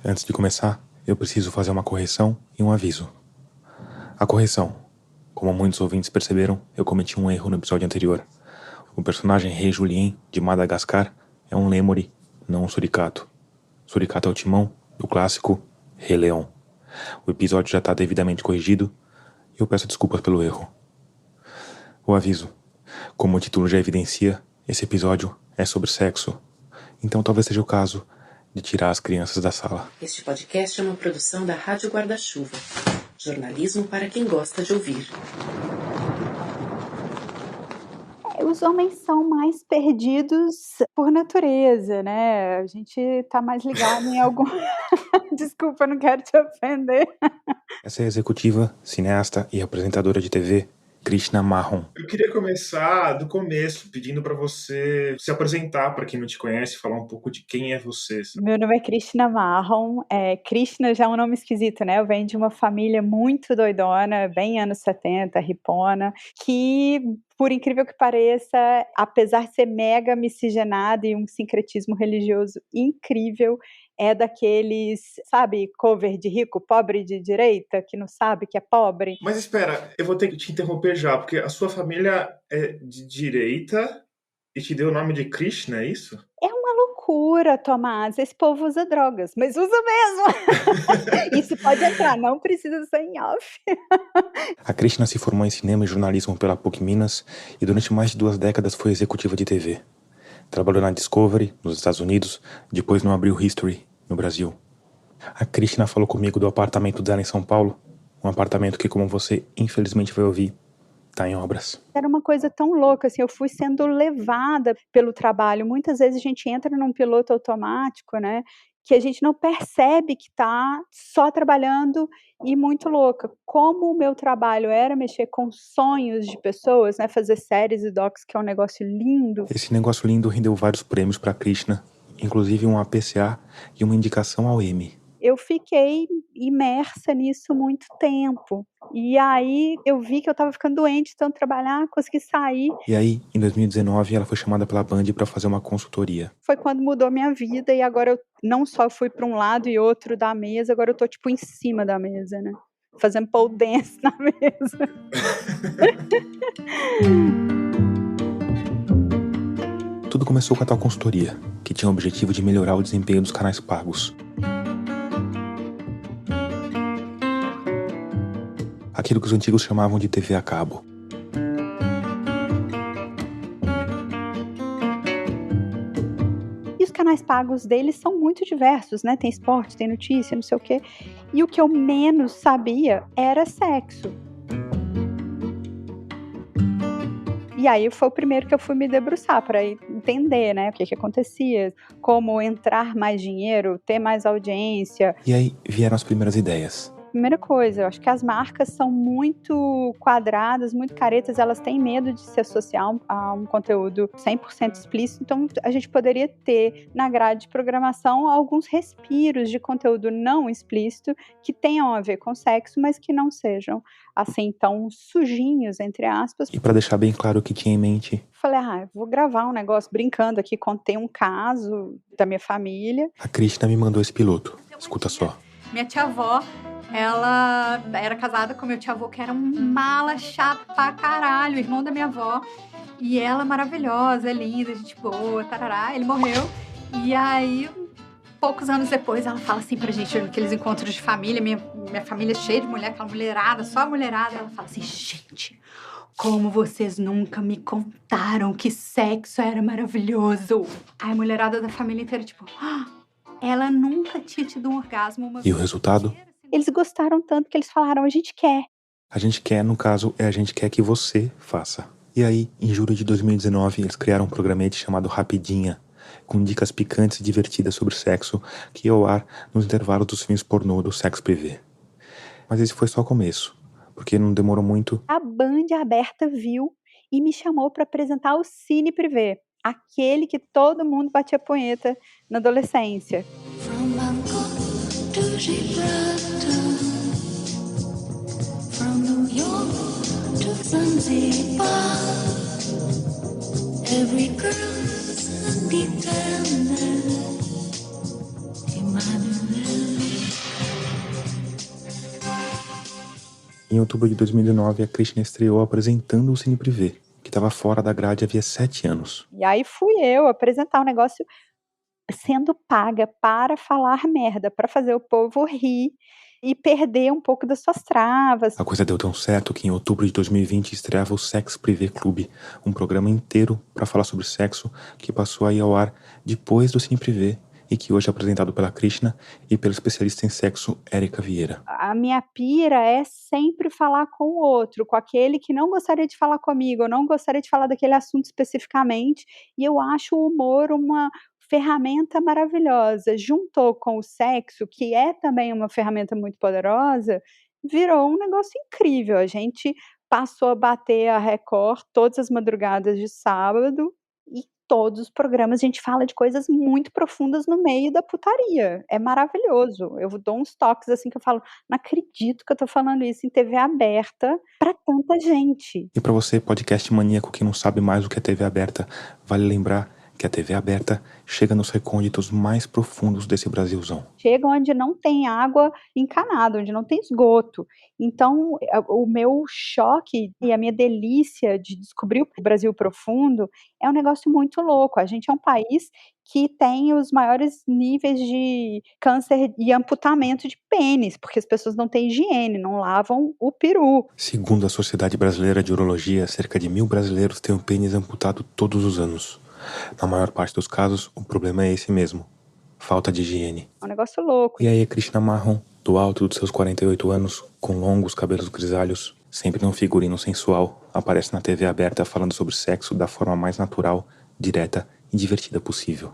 Antes de começar, eu preciso fazer uma correção e um aviso. A correção. Como muitos ouvintes perceberam, eu cometi um erro no episódio anterior. O personagem Rei Julien, de Madagascar, é um lêmure, não um suricato. Suricato é o timão do clássico Rei Leão. O episódio já está devidamente corrigido e eu peço desculpas pelo erro. O aviso. Como o título já evidencia, esse episódio é sobre sexo. Então talvez seja o caso de tirar as crianças da sala. Este podcast é uma produção da Rádio Guarda-Chuva. Jornalismo para quem gosta de ouvir. Os homens são mais perdidos por natureza, né? A gente tá mais ligado em algum... Desculpa, não quero te ofender. Essa é a executiva, cineasta e apresentadora de TV, Krishna Mahon. Eu queria começar do começo, pedindo para você se apresentar para quem não te conhece, falar um pouco de quem é você. Meu nome é Krishna Mahon. Krishna já é um nome esquisito, né? Eu venho de uma família muito doidona, bem anos 70, ripona, que, por incrível que pareça, apesar de ser mega miscigenada e um sincretismo religioso incrível, é daqueles, sabe, cover de rico, pobre de direita, que não sabe que é pobre. Mas espera, eu vou ter que te interromper já, porque a sua família é de direita e te deu o nome de Krishna, é isso? É uma loucura, Tomás. Esse povo usa drogas, mas usa mesmo. Isso pode entrar, não precisa ser em off. A Krishna se formou em cinema e jornalismo pela PUC Minas e durante mais de 2 décadas foi executiva de TV. Trabalhou na Discovery, nos Estados Unidos, depois no Abril History, no Brasil. A Krishna falou comigo do apartamento dela em São Paulo, um apartamento que, como você infelizmente vai ouvir, tá em obras. Era uma coisa tão louca, assim, eu fui sendo levada pelo trabalho. Muitas vezes a gente entra num piloto automático, né, que a gente não percebe que tá só trabalhando e muito louca. Como o meu trabalho era mexer com sonhos de pessoas, né, fazer séries e docs, que é um negócio lindo. Esse negócio lindo rendeu vários prêmios para Krishna, inclusive um APCA e uma indicação ao Emmy. Eu fiquei imersa nisso muito tempo. E aí eu vi que eu estava ficando doente, tanto trabalhar, consegui sair. E aí, em 2019, ela foi chamada pela Band para fazer uma consultoria. Foi quando mudou a minha vida e agora eu não só fui para um lado e outro da mesa, agora eu tô tipo em cima da mesa, né? Fazendo pole dance na mesa. Tudo começou com a tal consultoria, que tinha o objetivo de melhorar o desempenho dos canais pagos. Aquilo que os antigos chamavam de TV a cabo. E os canais pagos deles são muito diversos, né? Tem esporte, tem notícia, não sei o quê. E o que eu menos sabia era sexo. E aí foi o primeiro que eu fui me debruçar para entender, né, o que acontecia, como entrar mais dinheiro, ter mais audiência. E aí vieram as primeiras ideias. Primeira coisa, eu acho que as marcas são muito quadradas, muito caretas, elas têm medo de se associar a um conteúdo 100% explícito, então a gente poderia ter na grade de programação alguns respiros de conteúdo não explícito que tenham a ver com sexo, mas que não sejam assim tão sujinhos, entre aspas. E para deixar bem claro o que tinha em mente, falei, vou gravar um negócio brincando aqui, contei um caso da minha família. A Krishna me mandou esse piloto, escuta só. Minha tia-avó, ela era casada com meu tio-avô, que era um mala chato pra caralho, irmão da minha avó. E ela maravilhosa, linda, gente boa, tarará. Ele morreu. E aí, poucos anos depois, ela fala assim pra gente, naqueles encontros de família, minha família cheia de mulher, aquela mulherada, só mulherada. Ela fala assim, gente, como vocês nunca me contaram que sexo era maravilhoso. Aí a mulherada da família inteira, tipo, ela nunca tinha tido um orgasmo uma vez. E o resultado? Eles gostaram tanto que eles falaram, a gente quer. A gente quer, no caso, a gente quer que você faça. E aí, em julho de 2019, eles criaram um programete chamado Rapidinha, com dicas picantes e divertidas sobre sexo, que ia ao ar nos intervalos dos filmes pornô do Sex Privé. Mas esse foi só o começo, porque não demorou muito. A Band aberta viu e me chamou para apresentar o Cine Privé, aquele que todo mundo batia punheta na adolescência. From Bangkok to Gibraltar, from New York to Zanzibar, every girl's independent, Emmanuel. Em outubro de 2019, a Krishna estreou apresentando o Cine Privé, que estava fora da grade havia 7 anos. E aí fui eu apresentar um negócio sendo paga para falar merda, para fazer o povo rir e perder um pouco das suas travas. A coisa deu tão certo que em outubro de 2020 estreava o Sex Privé Clube, um programa inteiro para falar sobre sexo que passou a ir ao ar depois do Cine Privé e que hoje é apresentado pela Krishna e pela especialista em sexo Érica Vieira. A minha pira é sempre falar com o outro, com aquele que não gostaria de falar comigo, eu não gostaria de falar daquele assunto especificamente, e eu acho o humor uma ferramenta maravilhosa. Juntou com o sexo, que é também uma ferramenta muito poderosa, virou um negócio incrível. A gente passou a bater a Record todas as madrugadas de sábado e todos os programas a gente fala de coisas muito profundas no meio da putaria. É maravilhoso. Eu dou uns toques assim que eu falo: "Não acredito que eu tô falando isso em TV aberta pra tanta gente". E para você, podcast maníaco que não sabe mais o que é TV aberta, vale lembrar que a TV aberta chega nos recônditos mais profundos desse Brasilzão. Chega onde não tem água encanada, onde não tem esgoto. Então, o meu choque e a minha delícia de descobrir o Brasil profundo é um negócio muito louco. A gente é um país que tem os maiores níveis de câncer e amputamento de pênis, porque as pessoas não têm higiene, não lavam o peru. Segundo a Sociedade Brasileira de Urologia, cerca de 1.000 brasileiros têm o pênis amputado todos os anos. Na maior parte dos casos, o problema é esse mesmo: falta de higiene. É um negócio louco. E aí a Krishna Marron, do alto dos seus 48 anos, com longos cabelos grisalhos, sempre num figurino sensual, aparece na TV aberta falando sobre sexo da forma mais natural, direta e divertida possível.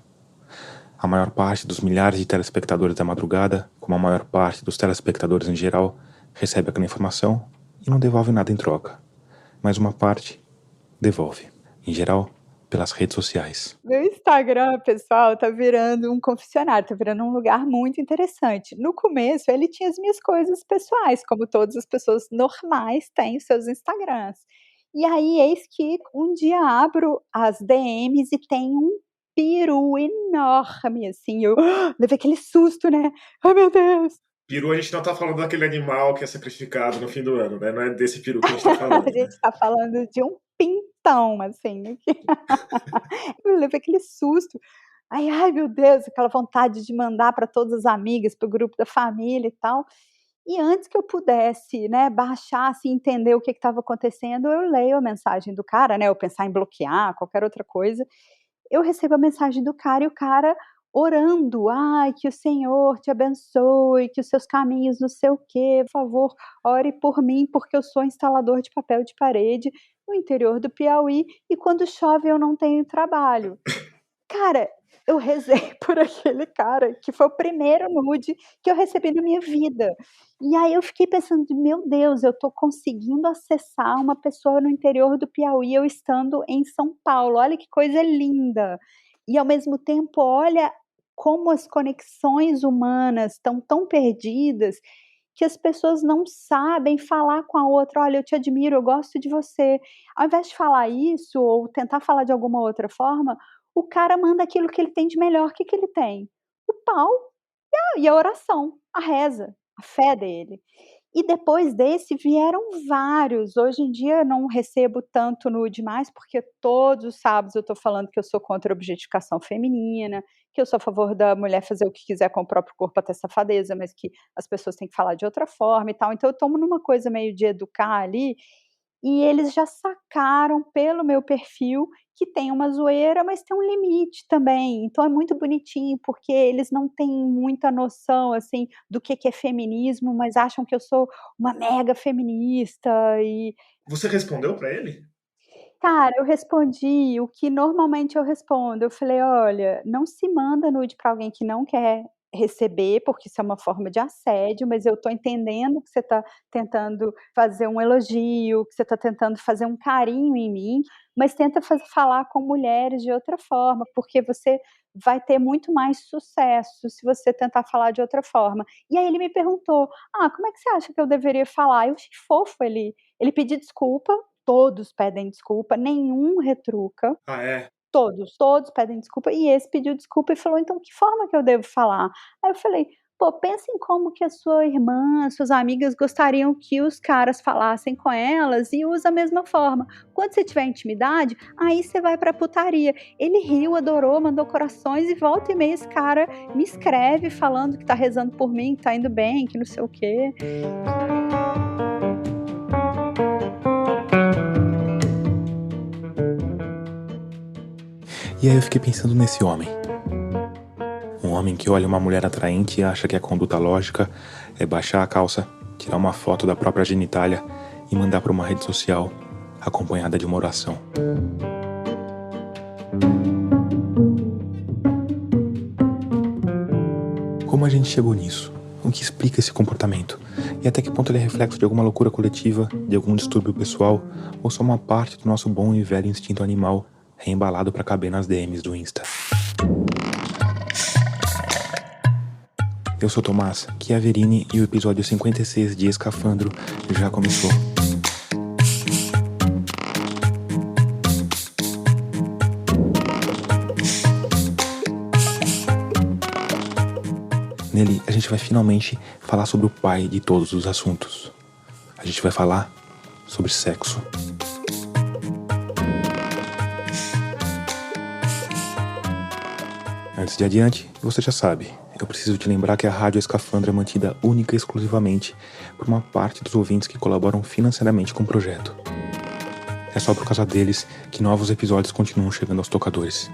A maior parte dos milhares de telespectadores da madrugada, como a maior parte dos telespectadores em geral, recebe aquela informação e não devolve nada em troca. Mas uma parte devolve. Em geral, pelas redes sociais. Meu Instagram, pessoal, tá virando um confessionário, tá virando um lugar muito interessante. No começo, ele tinha as minhas coisas pessoais, como todas as pessoas normais têm os seus Instagrams. E aí, eis que um dia abro as DMs e tem um peru enorme, assim, eu levei aquele susto, né? Ai, meu Deus! Peru, a gente não tá falando daquele animal que é sacrificado no fim do ano, né? Não é desse peru que a gente tá falando. A gente tá falando de um pintão, assim. Eu levei aquele susto. Ai, meu Deus, aquela vontade de mandar para todas as amigas, para o grupo da família e tal. E antes que eu pudesse, né, baixar, assim, entender o que estava acontecendo, eu leio a mensagem do cara, né, ou pensar em bloquear, qualquer outra coisa. Eu recebo a mensagem do cara e o cara orando: "Ai, que o Senhor te abençoe, que os seus caminhos não sei o quê, por favor, ore por mim, porque eu sou instalador de papel de parede no interior do Piauí e quando chove eu não tenho trabalho". Cara, eu rezei por aquele cara, que foi o primeiro nude que eu recebi na minha vida. E aí eu fiquei pensando: "Meu Deus, eu tô conseguindo acessar uma pessoa no interior do Piauí, eu estando em São Paulo, olha que coisa linda". E ao mesmo tempo, olha como as conexões humanas estão tão perdidas, que as pessoas não sabem falar com a outra: "Olha, eu te admiro, eu gosto de você". Ao invés de falar isso ou tentar falar de alguma outra forma, o cara manda aquilo que ele tem de melhor. O que que ele tem? O pau e a oração, a reza, a fé dele. E depois desse vieram vários. Hoje em dia eu não recebo tanto nude mais, porque todos os sábados eu estou falando que eu sou contra a objetificação feminina, que eu sou a favor da mulher fazer o que quiser com o próprio corpo até safadeza, mas que as pessoas têm que falar de outra forma e tal. Então eu tomo numa coisa meio de educar ali, e eles já sacaram pelo meu perfil que tem uma zoeira, mas tem um limite também. Então é muito bonitinho, porque eles não têm muita noção, assim, do que é feminismo, mas acham que eu sou uma mega feminista e Você respondeu pra ele? cara, eu respondi o que normalmente eu respondo. Eu falei: "Olha, não se manda nude para alguém que não quer receber, porque isso é uma forma de assédio, mas eu tô entendendo que você tá tentando fazer um elogio, que você tá tentando fazer um carinho em mim, mas tenta falar com mulheres de outra forma, porque você vai ter muito mais sucesso se você tentar falar de outra forma". E aí ele me perguntou: "Ah, como é que você acha que eu deveria falar?". Eu achei fofo ele pedir desculpa. Todos pedem desculpa, nenhum retruca, Ah, é? todos pedem desculpa, e esse pediu desculpa e falou: "Então que forma que eu devo falar?". Aí eu falei: Pô, pensa em como que a sua irmã, suas amigas gostariam que os caras falassem com elas e usa a mesma forma. Quando você tiver intimidade, aí você vai pra putaria. Ele riu, adorou, mandou corações e volta e meia esse cara me escreve falando que tá rezando por mim, que tá indo bem, que não sei o quê. E aí eu fiquei pensando nesse homem. Um homem que olha uma mulher atraente e acha que a conduta lógica é baixar a calça, tirar uma foto da própria genitália e mandar para uma rede social, acompanhada de uma oração. Como a gente chegou nisso? O que explica esse comportamento? E até que ponto ele é reflexo de alguma loucura coletiva, de algum distúrbio pessoal, ou só uma parte do nosso bom e velho instinto animal reembalado para caber nas DMs do Insta? Eu sou Tomás Chiaverini e o episódio 56 de Escafandro já começou. Nele, a gente vai finalmente falar sobre o pai de todos os assuntos. A gente vai falar sobre sexo. Antes de adiante, você já sabe, eu preciso te lembrar que a Rádio Escafandro é mantida única e exclusivamente por uma parte dos ouvintes que colaboram financeiramente com o projeto. É só por causa deles que novos episódios continuam chegando aos tocadores.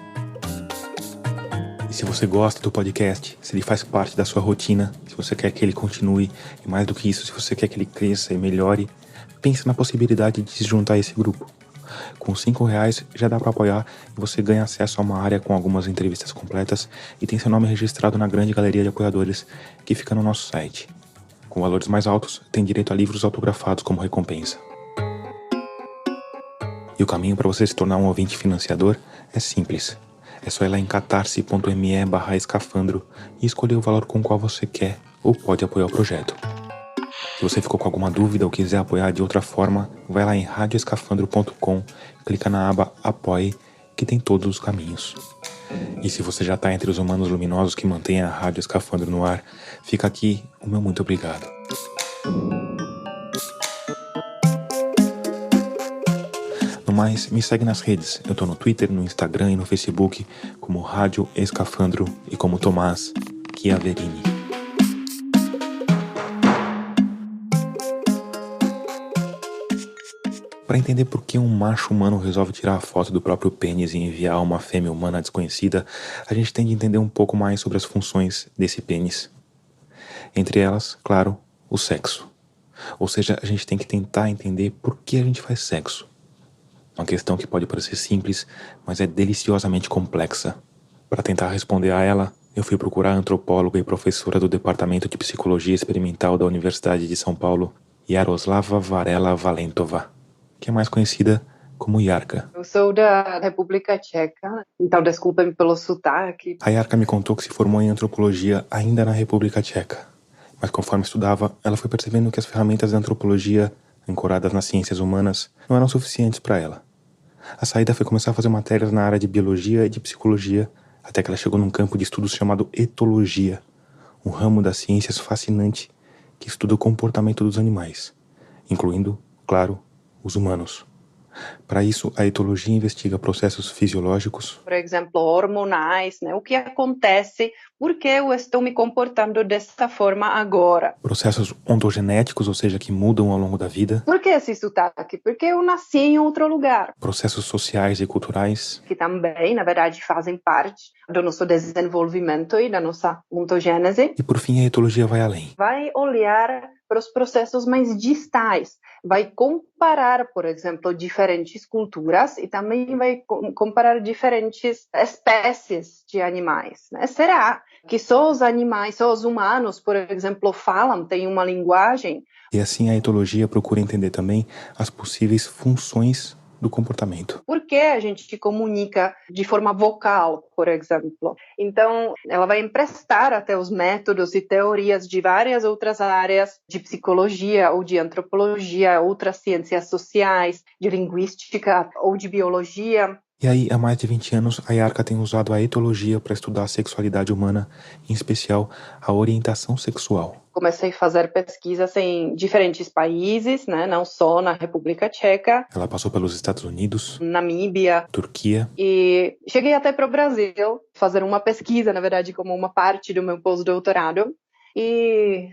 E se você gosta do podcast, se ele faz parte da sua rotina, se você quer que ele continue, e mais do que isso, se você quer que ele cresça e melhore, pense na possibilidade de se juntar a esse grupo. Com R$5 já dá para apoiar e você ganha acesso a uma área com algumas entrevistas completas e tem seu nome registrado na grande galeria de apoiadores que fica no nosso site. Com valores mais altos, tem direito a livros autografados como recompensa. E o caminho para você se tornar um ouvinte financiador é simples. É só ir lá em catarse.me/escafandro e escolher o valor com o qual você quer ou pode apoiar o projeto. Se você ficou com alguma dúvida ou quiser apoiar de outra forma, vai lá em radioescafandro.com, clica na aba Apoie, que tem todos os caminhos. E se você já está entre os humanos luminosos que mantêm a Rádio Escafandro no ar, fica aqui o meu muito obrigado. No mais, me segue nas redes. Eu tô no Twitter, no Instagram e no Facebook como Rádio Escafandro e como Tomás Chiaverini. Para entender por que um macho humano resolve tirar a foto do próprio pênis e enviar a uma fêmea humana desconhecida, a gente tem de entender um pouco mais sobre as funções desse pênis. Entre elas, claro, o sexo. Ou seja, a gente tem que tentar entender por que a gente faz sexo. Uma questão que pode parecer simples, mas é deliciosamente complexa. Para tentar responder a ela, eu fui procurar a antropóloga e professora do Departamento de Psicologia Experimental da Universidade de São Paulo, Jaroslava Varela Valentova, que é mais conhecida como Jarka. Eu sou da República Tcheca, então desculpem pelo sotaque. A Jarka me contou que se formou em antropologia ainda na República Tcheca, mas conforme estudava, ela foi percebendo que as ferramentas da antropologia, ancoradas nas ciências humanas, não eram suficientes para ela. A saída foi começar a fazer matérias na área de biologia e de psicologia, até que ela chegou num campo de estudos chamado etologia, um ramo das ciências fascinante que estuda o comportamento dos animais, incluindo, claro, os humanos. Para isso, a etologia investiga processos fisiológicos, Por exemplo, hormonais, né? O que acontece, por que eu estou me comportando dessa forma agora? processos ontogenéticos, ou seja, que mudam ao longo da vida, Por que esse sotaque? Porque eu nasci em outro lugar, processos sociais e culturais, que também, na verdade, fazem parte do nosso desenvolvimento e da nossa ontogênese. e por fim a etologia vai além. Vai olhar para os processos mais distais, vai comparar, por exemplo, diferentes culturas e também vai comparar diferentes espécies de animais, né? Será que só os animais, só os humanos, por exemplo, falam, têm uma linguagem? E assim a etologia procura entender também as possíveis funções do comportamento. Por que a gente comunica de forma vocal, por exemplo? Então, ela vai emprestar até os métodos e teorias de várias outras áreas de psicologia ou de antropologia, outras ciências sociais, de linguística ou de biologia, E aí, há mais de 20 anos, a Yarka tem usado a etologia para estudar a sexualidade humana, em especial a orientação sexual. Comecei a fazer pesquisas em diferentes países, né? Não só na República Tcheca, Ela passou pelos Estados Unidos, Namíbia, Turquia, e cheguei até para o Brasil fazer uma pesquisa, na verdade, como uma parte do meu pós-doutorado. E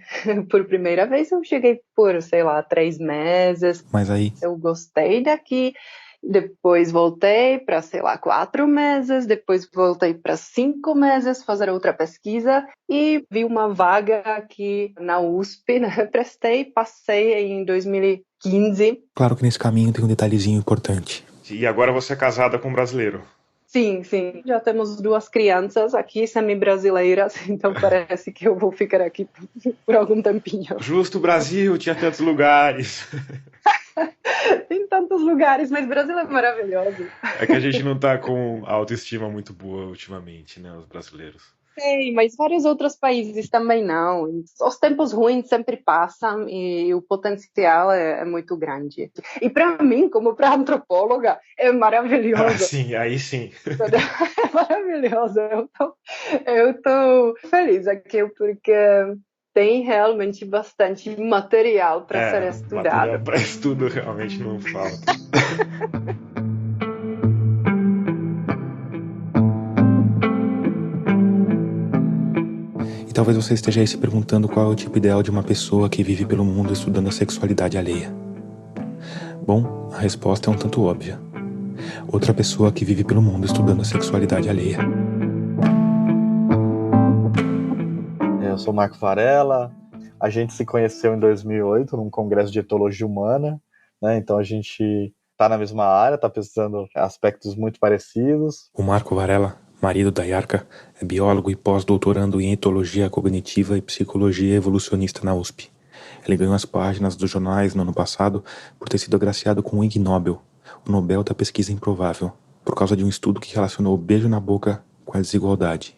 por primeira vez eu cheguei por, sei lá, 3 meses. mas aí Eu gostei daqui. Depois voltei para, sei lá, 4 meses. Depois voltei para 5 meses fazer outra pesquisa. E vi uma vaga aqui na USP, né? Prestei, passei em 2015. claro que nesse caminho tem um detalhezinho importante. E agora você é casada com um brasileiro. Sim, sim. Já temos 2 crianças aqui, semi-brasileiras, então parece que eu vou ficar aqui por algum tempinho. Justo Brasil, tinha tantos lugares. Tem tantos lugares, mas Brasil é maravilhoso. É que a gente não tá com autoestima muito boa ultimamente, né, os brasileiros. Sei, mas vários outros países também não. Os tempos ruins sempre passam e o potencial é muito grande. E para mim, como para antropóloga, é maravilhoso. Sim, aí sim. É maravilhoso. Eu tô feliz aqui porque tem realmente bastante material para ser estudado. Para estudo realmente não falta. E talvez você esteja aí se perguntando qual é o tipo ideal de uma pessoa que vive pelo mundo estudando a sexualidade alheia. Bom, a resposta é um tanto óbvia. Outra pessoa que vive pelo mundo estudando a sexualidade alheia. Eu sou Marco Varela, a gente se conheceu em 2008 num congresso de etologia humana, né? Então a gente está na mesma área, está pesquisando aspectos muito parecidos. O Marco Varela, marido da Yarka, é biólogo e pós-doutorando em etologia cognitiva e psicologia evolucionista na USP. Ele ganhou as páginas dos jornais no ano passado por ter sido agraciado com o Ig Nobel, o Nobel da Pesquisa Improvável, por causa de um estudo que relacionou o beijo na boca com a desigualdade.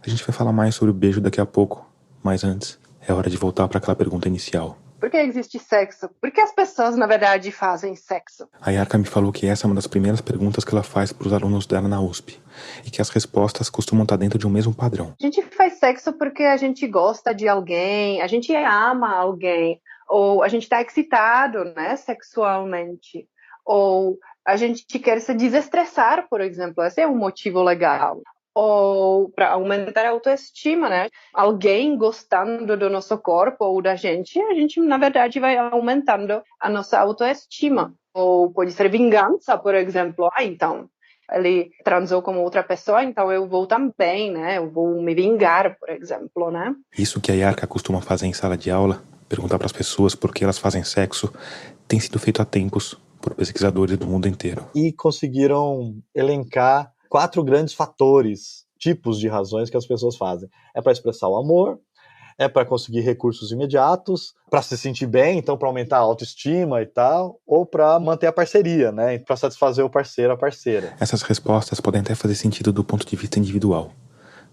A gente vai falar mais sobre o beijo daqui a pouco, mas antes, é hora de voltar para aquela pergunta inicial. Por que existe sexo? Por que as pessoas, na verdade, fazem sexo? A Yarka me falou que essa é uma das primeiras perguntas que ela faz para os alunos dela na USP, e que as respostas costumam estar dentro de um mesmo padrão. A gente faz sexo porque a gente gosta de alguém, a gente ama alguém, ou a gente está excitado, né, sexualmente, ou a gente quer se desestressar, por exemplo. Esse é um motivo legal. Ou para aumentar a autoestima, né? Alguém gostando do nosso corpo ou da gente, a gente, na verdade, vai aumentando a nossa autoestima. Ou pode ser vingança, por exemplo. Então, ele transou com outra pessoa, então eu vou também, né? Eu vou me vingar, por exemplo, né? Isso que a Yarka costuma fazer em sala de aula, perguntar para as pessoas por que elas fazem sexo, tem sido feito há tempos por pesquisadores do mundo inteiro. E conseguiram elencar 4 grandes fatores, tipos de razões que as pessoas fazem. É para expressar o amor, é para conseguir recursos imediatos, para se sentir bem, então para aumentar a autoestima e tal, ou para manter a parceria, né? Para satisfazer o parceiro, a parceira. Essas respostas podem até fazer sentido do ponto de vista individual.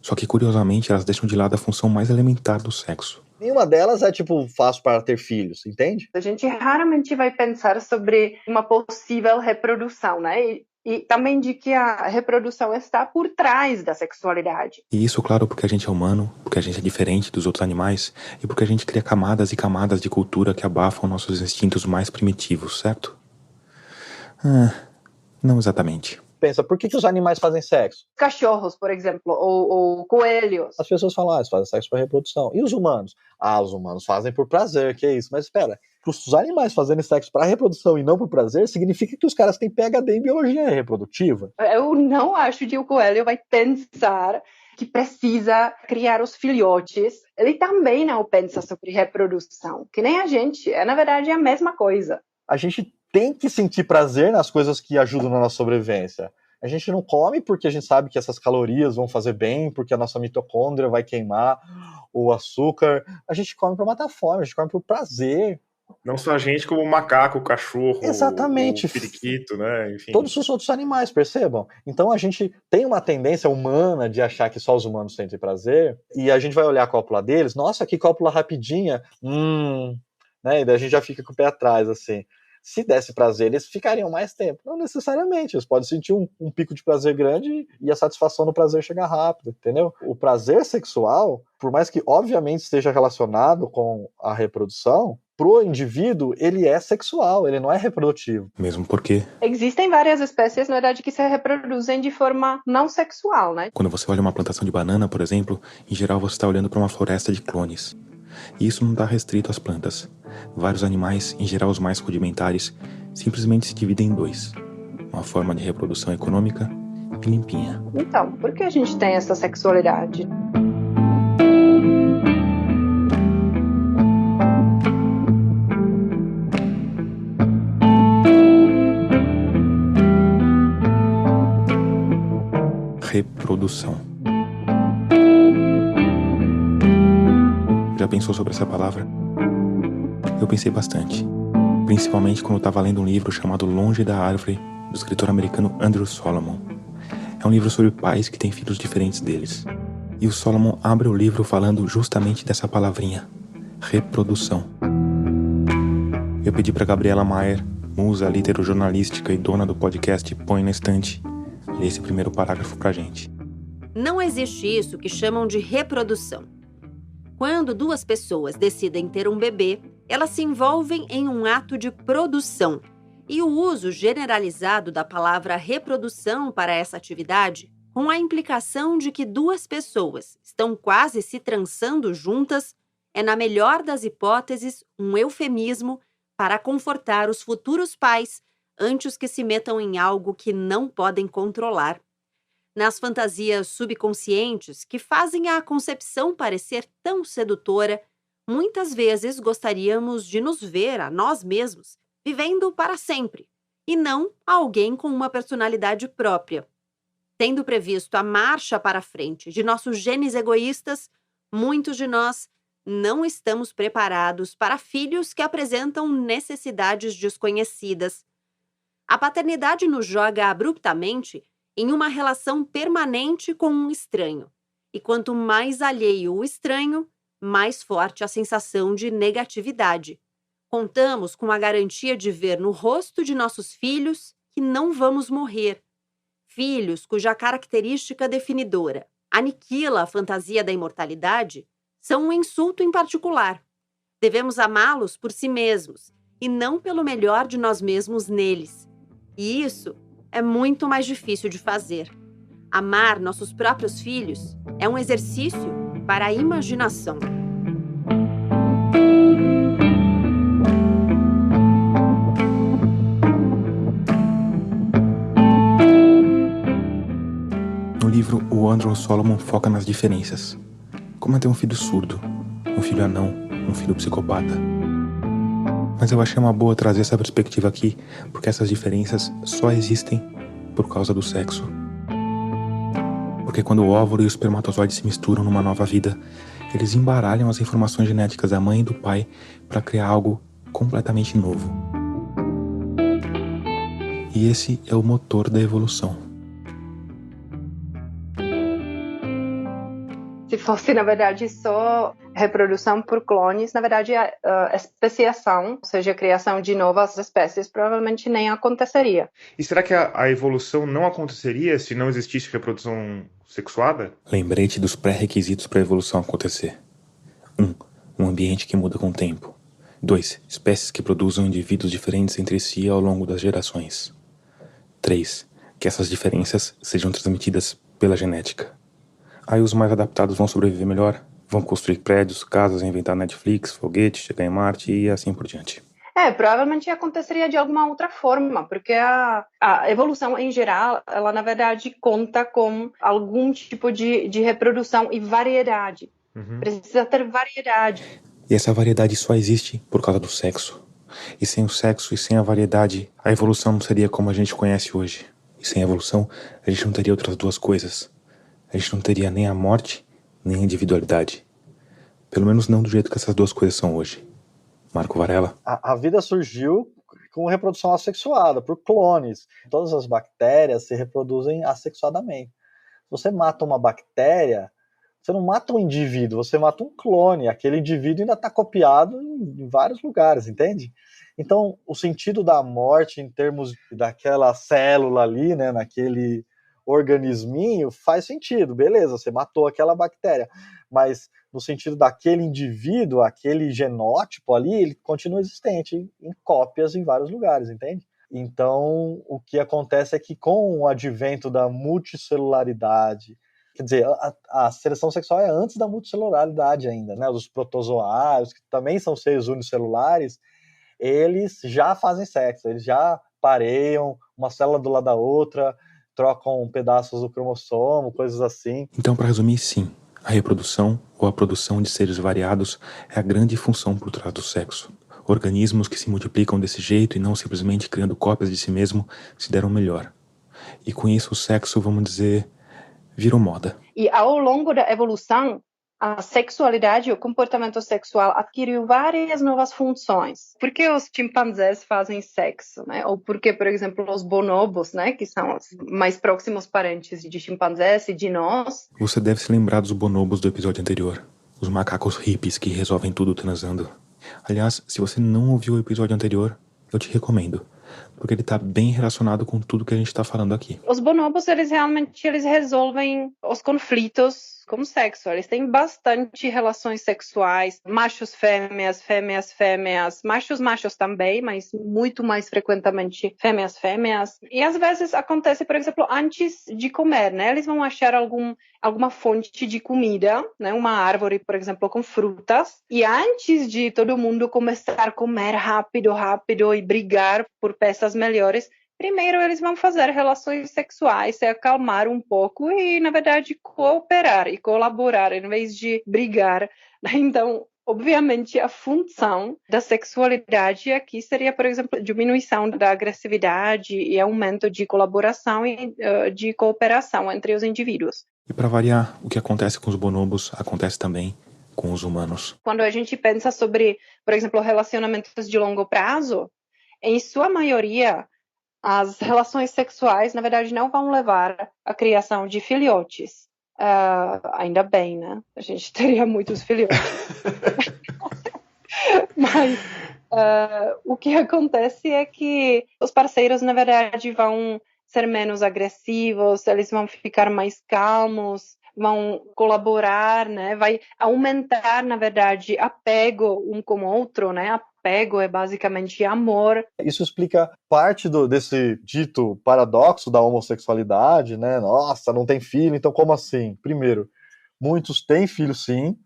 Só que, curiosamente, elas deixam de lado a função mais elementar do sexo. Nenhuma delas é tipo, faço para ter filhos, entende? A gente raramente vai pensar sobre uma possível reprodução, né? E também de que a reprodução está por trás da sexualidade. E isso, claro, porque a gente é humano, porque a gente é diferente dos outros animais e porque a gente cria camadas e camadas de cultura que abafam nossos instintos mais primitivos, certo? Não exatamente. Pensa, por que os animais fazem sexo? Cachorros, por exemplo, ou coelhos. As pessoas falam, eles fazem sexo para reprodução. E os humanos? Os humanos fazem por prazer, que é isso. Mas espera, os animais fazerem sexo para reprodução e não por prazer, significa que os caras têm PhD em biologia reprodutiva. Eu não acho que o coelho vai pensar que precisa criar os filhotes. Ele também não pensa sobre reprodução, que nem a gente. Na verdade, é a mesma coisa. A gente tem que sentir prazer nas coisas que ajudam na nossa sobrevivência. A gente não come porque a gente sabe que essas calorias vão fazer bem, porque a nossa mitocôndria vai queimar o açúcar. A gente come para matar a fome, a gente come por prazer. Não só a gente, como o macaco, o cachorro, exatamente, o periquito, né? Enfim. Todos os outros animais, percebam? Então a gente tem uma tendência humana de achar que só os humanos sentem prazer, e a gente vai olhar a cópula deles, nossa, que cópula rapidinha, né? E daí a gente já fica com o pé atrás, assim. se desse prazer, eles ficariam mais tempo. Não necessariamente, eles podem sentir um pico de prazer grande e a satisfação no prazer chegar rápido, entendeu? O prazer sexual, por mais que obviamente esteja relacionado com a reprodução, pro indivíduo, ele é sexual, ele não é reprodutivo. Mesmo porque, Existem várias espécies, na verdade, que se reproduzem de forma não sexual, né? quando você olha uma plantação de banana, por exemplo, em geral você está olhando para uma floresta de clones. E isso não está restrito às plantas. Vários animais, em geral os mais rudimentares, simplesmente se dividem em dois. Uma forma de reprodução econômica e limpinha. Então, por que a gente tem essa sexualidade? Reprodução. Já pensou sobre essa palavra? Eu pensei bastante. Principalmente quando eu estava lendo um livro chamado Longe da Árvore, do escritor americano Andrew Solomon. É um livro sobre pais que têm filhos diferentes deles. E o Solomon abre o livro falando justamente dessa palavrinha, reprodução. Eu pedi para Gabriela Maier, musa literojornalística e dona do podcast Põe na Estante, ler esse primeiro parágrafo pra gente. Não existe isso que chamam de reprodução. Quando duas pessoas decidem ter um bebê, elas se envolvem em um ato de produção. E o uso generalizado da palavra reprodução para essa atividade, com a implicação de que duas pessoas estão quase se trançando juntas, é, na melhor das hipóteses, um eufemismo para confortar os futuros pais antes que se metam em algo que não podem controlar. Nas fantasias subconscientes que fazem a concepção parecer tão sedutora, muitas vezes gostaríamos de nos ver a nós mesmos vivendo para sempre, e não a alguém com uma personalidade própria. Tendo previsto a marcha para frente de nossos genes egoístas, muitos de nós não estamos preparados para filhos que apresentam necessidades desconhecidas. A paternidade nos joga abruptamente em uma relação permanente com um estranho. E quanto mais alheio o estranho, mais forte a sensação de negatividade. Contamos com a garantia de ver no rosto de nossos filhos que não vamos morrer. Filhos cuja característica definidora aniquila a fantasia da imortalidade são um insulto em particular. Devemos amá-los por si mesmos e não pelo melhor de nós mesmos neles. E isso é muito mais difícil de fazer. Amar nossos próprios filhos é um exercício para a imaginação. No livro, o Andrew Solomon foca nas diferenças. Como é ter um filho surdo, um filho anão, um filho psicopata. Mas eu achei uma boa trazer essa perspectiva aqui, porque essas diferenças só existem por causa do sexo. Porque quando o óvulo e o espermatozoide se misturam numa nova vida, eles embaralham as informações genéticas da mãe e do pai para criar algo completamente novo. E esse é o motor da evolução. Se fosse, na verdade, só reprodução por clones, na verdade, a especiação, ou seja, a criação de novas espécies, provavelmente nem aconteceria. E será que a evolução não aconteceria se não existisse reprodução sexuada? Lembrete dos pré-requisitos para a evolução acontecer. 1. Um ambiente que muda com o tempo. 2. Espécies que produzam indivíduos diferentes entre si ao longo das gerações. 3. Que essas diferenças sejam transmitidas pela genética. Aí os mais adaptados vão sobreviver melhor, vão construir prédios, casas, inventar Netflix, foguetes, chegar em Marte e assim por diante. Provavelmente aconteceria de alguma outra forma, porque a evolução em geral, ela na verdade conta com algum tipo de reprodução e variedade. Precisa ter variedade. E essa variedade só existe por causa do sexo. E sem o sexo e sem a variedade, a evolução não seria como a gente conhece hoje. E sem a evolução, a gente não teria outras duas coisas. A gente não teria nem a morte, nem a individualidade. Pelo menos não do jeito que essas duas coisas são hoje. Marco Varela. A vida surgiu com reprodução assexuada, por clones. Todas as bactérias se reproduzem assexuadamente. Se você mata uma bactéria, você não mata um indivíduo, você mata um clone. Aquele indivíduo ainda está copiado em vários lugares, entende? Então, o sentido da morte em termos daquela célula ali, né, naquele organisminho, faz sentido, beleza, você matou aquela bactéria, mas no sentido daquele indivíduo, aquele genótipo ali, ele continua existente em cópias em vários lugares, entende? Então, o que acontece é que com o advento da multicelularidade, quer dizer, a seleção sexual é antes da multicelularidade ainda, né? Os protozoários, que também são seres unicelulares, eles já fazem sexo, eles já pareiam uma célula do lado da outra, trocam pedaços do cromossomo, coisas assim. Então, para resumir, sim, a reprodução ou a produção de seres variados é a grande função por trás do sexo. Organismos que se multiplicam desse jeito e não simplesmente criando cópias de si mesmo se deram melhor. E com isso o sexo, vamos dizer, virou moda. E ao longo da evolução, a sexualidade, o comportamento sexual adquiriu várias novas funções. Por que os chimpanzés fazem sexo, né? Ou por que, por exemplo, os bonobos, né, que são os mais próximos parentes de chimpanzés e de nós. Você deve se lembrar dos bonobos do episódio anterior. Os macacos hippies que resolvem tudo transando. Aliás, se você não ouviu o episódio anterior, eu te recomendo, porque ele está bem relacionado com tudo que a gente está falando aqui. Os bonobos, eles resolvem os conflitos com sexo. Eles têm bastante relações sexuais, machos, fêmeas, fêmeas, fêmeas, machos também, mas muito mais frequentemente fêmeas, fêmeas. E às vezes acontece, por exemplo, antes de comer, né? Eles vão achar alguma fonte de comida, né? Uma árvore, por exemplo, com frutas. E antes de todo mundo começar a comer rápido e brigar por peças melhores, primeiro eles vão fazer relações sexuais, se acalmar um pouco e, na verdade, cooperar e colaborar em vez de brigar. Então, obviamente, a função da sexualidade aqui seria, por exemplo, diminuição da agressividade e aumento de colaboração e de cooperação entre os indivíduos. E para variar, o que acontece com os bonobos acontece também com os humanos. Quando a gente pensa sobre, por exemplo, relacionamentos de longo prazo, em sua maioria, as relações sexuais, na verdade, não vão levar à criação de filhotes. Ainda bem, né? A gente teria muitos filhotes. Mas o que acontece é que os parceiros, na verdade, vão ser menos agressivos, eles vão ficar mais calmos, vão colaborar, né? Vai aumentar, na verdade, apego um com o outro, né? Apego é basicamente amor. Isso explica parte desse dito paradoxo da homossexualidade, né? Nossa, não tem filho, então como assim? Primeiro, muitos têm filho sim,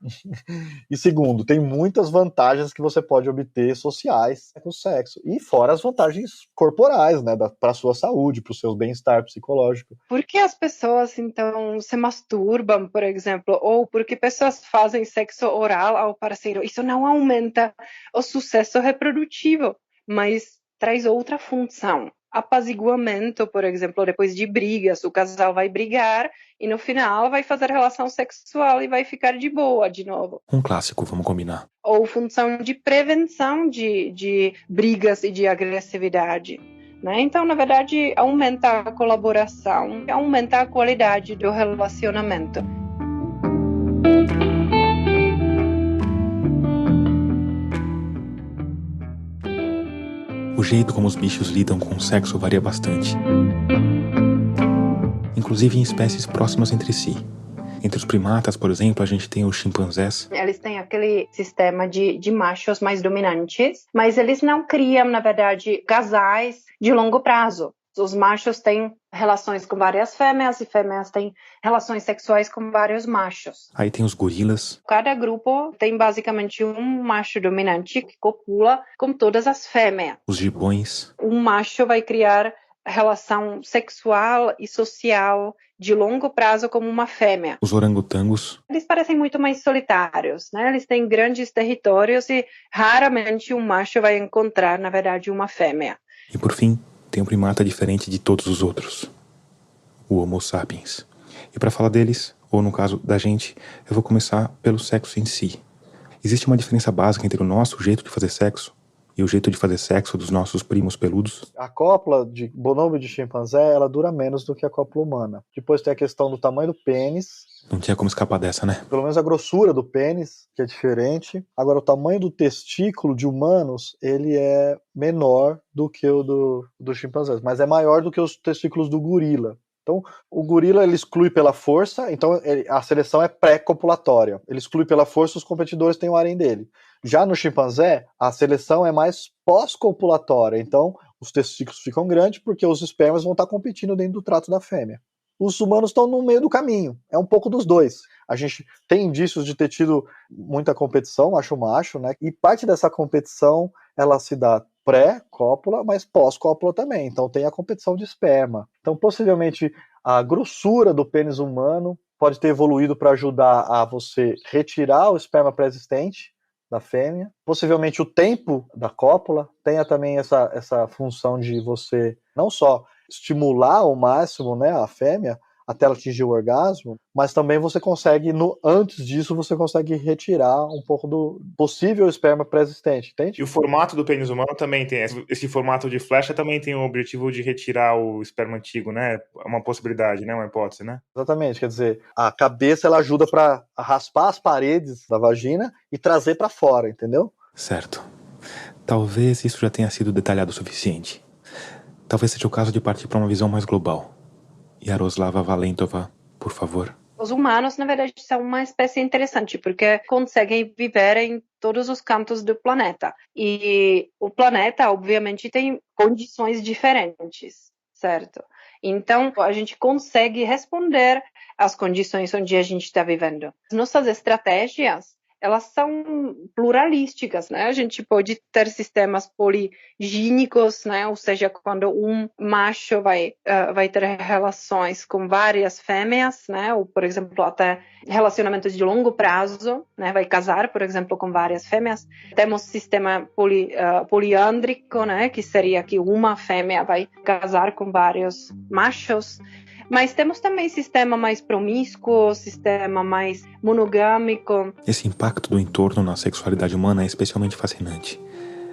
e segundo, tem muitas vantagens que você pode obter sociais com o sexo, e fora as vantagens corporais, né, para a sua saúde, para o seu bem-estar psicológico. Por que as pessoas, então, se masturbam, por exemplo, ou por que pessoas fazem sexo oral ao parceiro? Isso não aumenta o sucesso reprodutivo, mas traz outra função. Apaziguamento, por exemplo, depois de brigas, o casal vai brigar e no final vai fazer relação sexual e vai ficar de boa de novo. Um clássico, vamos combinar. Ou função de prevenção de brigas e de agressividade, né? Então, na verdade, aumenta a colaboração, aumenta a qualidade do relacionamento. O jeito como os bichos lidam com o sexo varia bastante. Inclusive em espécies próximas entre si. Entre os primatas, por exemplo, a gente tem os chimpanzés. Eles têm aquele sistema de machos mais dominantes, mas eles não criam, na verdade, casais de longo prazo. Os machos têm relações com várias fêmeas e fêmeas têm relações sexuais com vários machos. Aí tem os gorilas. Cada grupo tem basicamente um macho dominante que copula com todas as fêmeas. Os gibões. Um macho vai criar relação sexual e social de longo prazo como uma fêmea. Os orangotangos. Eles parecem muito mais solitários, né? Eles têm grandes territórios e raramente um macho vai encontrar, na verdade, uma fêmea. E por fim, tem um primata diferente de todos os outros. O Homo sapiens. E para falar deles, ou no caso da gente, eu vou começar pelo sexo em si. Existe uma diferença básica entre o nosso jeito de fazer sexo e o jeito de fazer sexo dos nossos primos peludos? A cópula de bonobo e de chimpanzé, ela dura menos do que a cópula humana. Depois tem a questão do tamanho do pênis, Não tinha como escapar dessa, né? Pelo menos a grossura do pênis, que é diferente. Agora, o tamanho do testículo de humanos, ele é menor do que o do chimpanzés, mas é maior do que os testículos do gorila. Então, o gorila ele exclui pela força, então a seleção é pré-copulatória. Ele exclui pela força, os competidores têm o harém dele. Já no chimpanzé, a seleção é mais pós-copulatória, então os testículos ficam grandes porque os espermas vão estar competindo dentro do trato da fêmea. Os humanos estão no meio do caminho, é um pouco dos dois. A gente tem indícios de ter tido muita competição, macho-macho, né? E parte dessa competição, ela se dá pré-cópula, mas pós-cópula também. Então tem a competição de esperma. Então possivelmente a grossura do pênis humano pode ter evoluído para ajudar a você retirar o esperma pré-existente da fêmea. Possivelmente o tempo da cópula tenha também essa função de você não só estimular ao máximo, né, a fêmea até ela atingir o orgasmo, mas também você consegue, antes disso, você consegue retirar um pouco do possível esperma pré-existente, entende? E o formato do pênis humano também tem, esse formato de flecha também tem o objetivo de retirar o esperma antigo, né? É uma possibilidade, né? Uma hipótese, né? Exatamente, quer dizer, a cabeça ela ajuda para raspar as paredes da vagina e trazer para fora, entendeu? Certo. Talvez isso já tenha sido detalhado o suficiente. Talvez seja o caso de partir para uma visão mais global. Yaroslava Valentova, por favor. Os humanos, na verdade, são uma espécie interessante, porque conseguem viver em todos os cantos do planeta. E o planeta, obviamente, tem condições diferentes, certo? Então, a gente consegue responder às condições onde a gente está vivendo. Nossas estratégias, elas são pluralísticas, né? A gente pode ter sistemas poligínicos, né? Ou seja, quando um macho vai ter relações com várias fêmeas, né? Ou, por exemplo, até relacionamentos de longo prazo, né? Vai casar, por exemplo, com várias fêmeas. Temos sistema poliândrico, né? Que seria que uma fêmea vai casar com vários machos. Mas temos também sistema mais promíscuo, sistema mais monogâmico. Esse impacto do entorno na sexualidade humana é especialmente fascinante.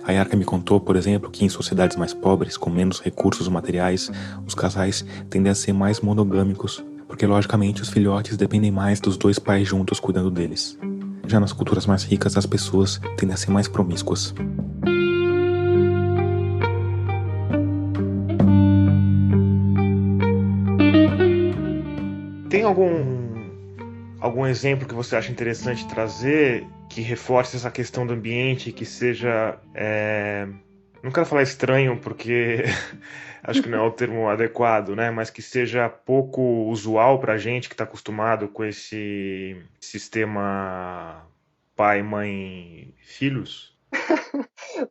A Yarka me contou, por exemplo, que em sociedades mais pobres, com menos recursos materiais, os casais tendem a ser mais monogâmicos, porque logicamente os filhotes dependem mais dos dois pais juntos cuidando deles. Já nas culturas mais ricas, as pessoas tendem a ser mais promíscuas. Tem algum exemplo que você acha interessante trazer que reforce essa questão do ambiente, que seja... Não quero falar estranho, porque acho que não é o termo adequado, né? Mas que seja pouco usual pra gente que está acostumado com esse sistema pai, mãe, filhos?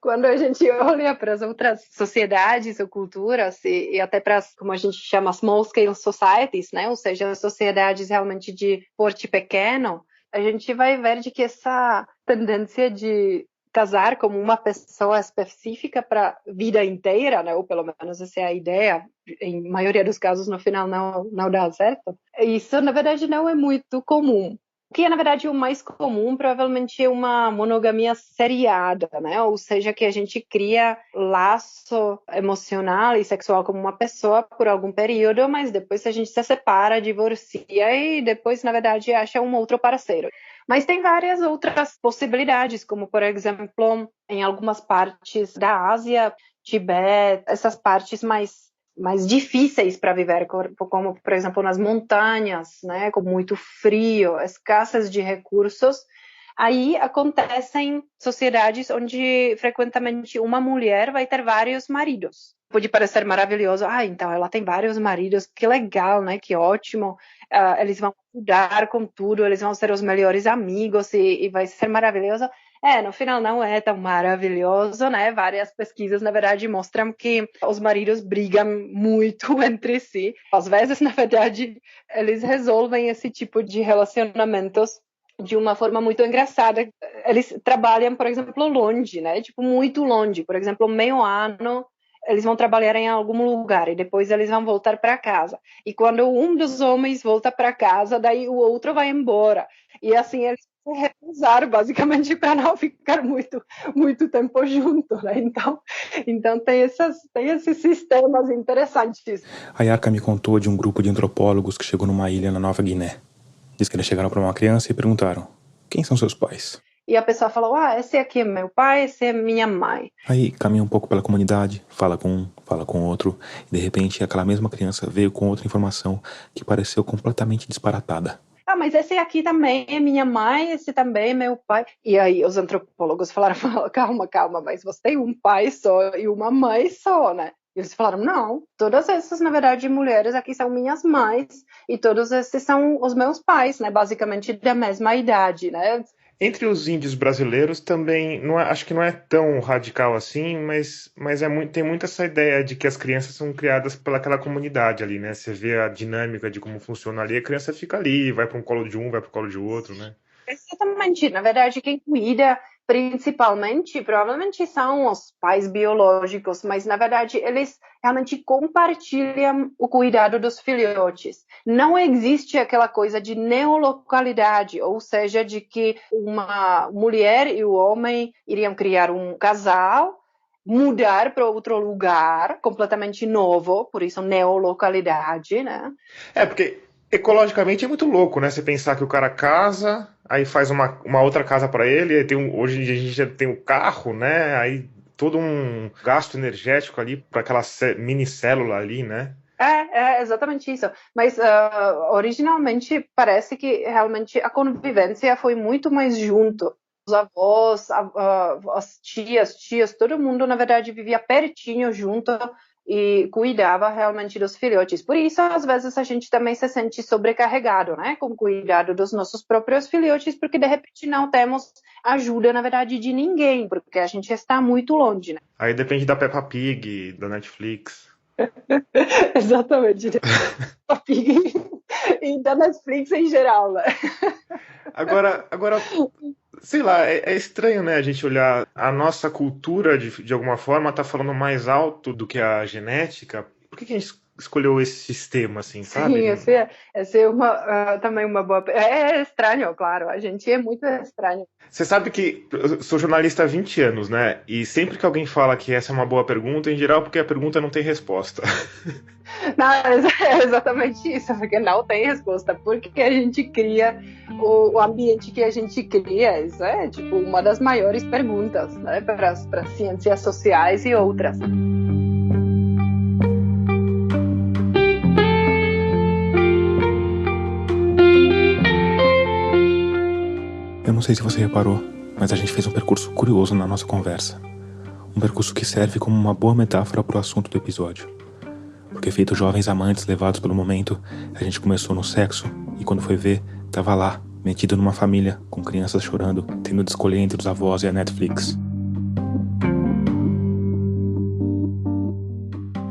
Quando a gente olha para as outras sociedades ou culturas e até para as, como a gente chama, small scale societies, né? Ou seja, sociedades realmente de porte pequeno, a gente vai ver de que essa tendência de casar como uma pessoa específica para a vida inteira, né? Ou pelo menos essa é a ideia, em maioria dos casos no final não dá certo. Isso, na verdade, não é muito comum. O que é, na verdade, o mais comum, provavelmente, é uma monogamia seriada, né? Ou seja, que a gente cria laço emocional e sexual com uma pessoa por algum período, mas depois a gente se separa, divorcia e depois, na verdade, acha um outro parceiro. Mas tem várias outras possibilidades, como, por exemplo, em algumas partes da Ásia, Tibete, essas partes mais difíceis para viver, como, por exemplo, nas montanhas, né, com muito frio, escassez de recursos. Aí acontecem sociedades onde, frequentemente, uma mulher vai ter vários maridos. Pode parecer maravilhoso. Então ela tem vários maridos, que legal, né, que ótimo. Eles vão ajudar com tudo, eles vão ser os melhores amigos e vai ser maravilhoso. No final não é tão maravilhoso, né? Várias pesquisas, na verdade, mostram que os maridos brigam muito entre si. Às vezes, na verdade, eles resolvem esse tipo de relacionamentos de uma forma muito engraçada. Eles trabalham, por exemplo, longe, né? Tipo, muito longe. Por exemplo, meio ano, eles vão trabalhar em algum lugar e depois eles vão voltar para casa. E quando um dos homens volta para casa, daí o outro vai embora. E assim, eles repousar, basicamente, para não ficar muito tempo junto, né? Então tem esses sistemas interessantes. A Yarka me contou de um grupo de antropólogos que chegou numa ilha na Nova Guiné. Diz que eles chegaram para uma criança e perguntaram: quem são seus pais? E a pessoa falou, esse aqui é meu pai, esse é minha mãe. Aí caminha um pouco pela comunidade, fala com um, fala com outro, e de repente aquela mesma criança veio com outra informação que pareceu completamente disparatada. Mas esse aqui também é minha mãe, esse também é meu pai. E aí os antropólogos falaram, calma, mas você tem um pai só e uma mãe só, né? E eles falaram, não, todas essas, na verdade, mulheres aqui são minhas mães e todos esses são os meus pais, né? Basicamente da mesma idade, né? Entre os índios brasileiros também, acho que não é tão radical assim, mas tem muito essa ideia de que as crianças são criadas pelaquela comunidade ali, né? Você vê a dinâmica de como funciona ali, a criança fica ali, vai para um colo de um, vai para o colo de outro, né? Exatamente. Na verdade, quem cuida principalmente, provavelmente são os pais biológicos, mas na verdade eles realmente compartilham o cuidado dos filhotes. Não existe aquela coisa de neolocalidade, ou seja, de que uma mulher e o homem iriam criar um casal, mudar para outro lugar completamente novo, por isso neolocalidade, né? Porque ecologicamente é muito louco, né? Você pensar que o cara casa, aí faz uma outra casa para ele, aí hoje em dia a gente já tem o carro, né? Aí todo um gasto energético ali para aquela mini célula ali, né? É exatamente isso. Mas originalmente parece que realmente a convivência foi muito mais junto. Os avós, as tias, todo mundo na verdade vivia pertinho junto e cuidava realmente dos filhotes. Por isso, às vezes, a gente também se sente sobrecarregado, né? Com o cuidado dos nossos próprios filhotes, porque de repente não temos ajuda, na verdade, de ninguém, porque a gente está muito longe, né? Aí depende da Peppa Pig, da Netflix. Exatamente. Peppa Pig e da Netflix em geral, né? Agora, sei lá, é estranho, né, a gente olhar a nossa cultura, de alguma forma, tá falando mais alto do que a genética. Por que a gente escolheu esse sistema, assim, sabe? Sim, essa é também uma boa... É estranho, claro, a gente é muito estranho. Você sabe que eu sou jornalista há 20 anos, né? E sempre que alguém fala que essa é uma boa pergunta, em geral, porque a pergunta não tem resposta. Não, é exatamente isso, porque não tem resposta, porque a gente cria o ambiente que a gente cria, isso é tipo uma das maiores perguntas, né, para as ciências sociais e outras. Eu não sei se você reparou, mas a gente fez um percurso curioso na nossa conversa. Um percurso que serve como uma boa metáfora para o assunto do episódio. Porque feito jovens amantes levados pelo momento, a gente começou no sexo e quando foi ver, tava lá, metido numa família, com crianças chorando, tendo de escolher entre os avós e a Netflix.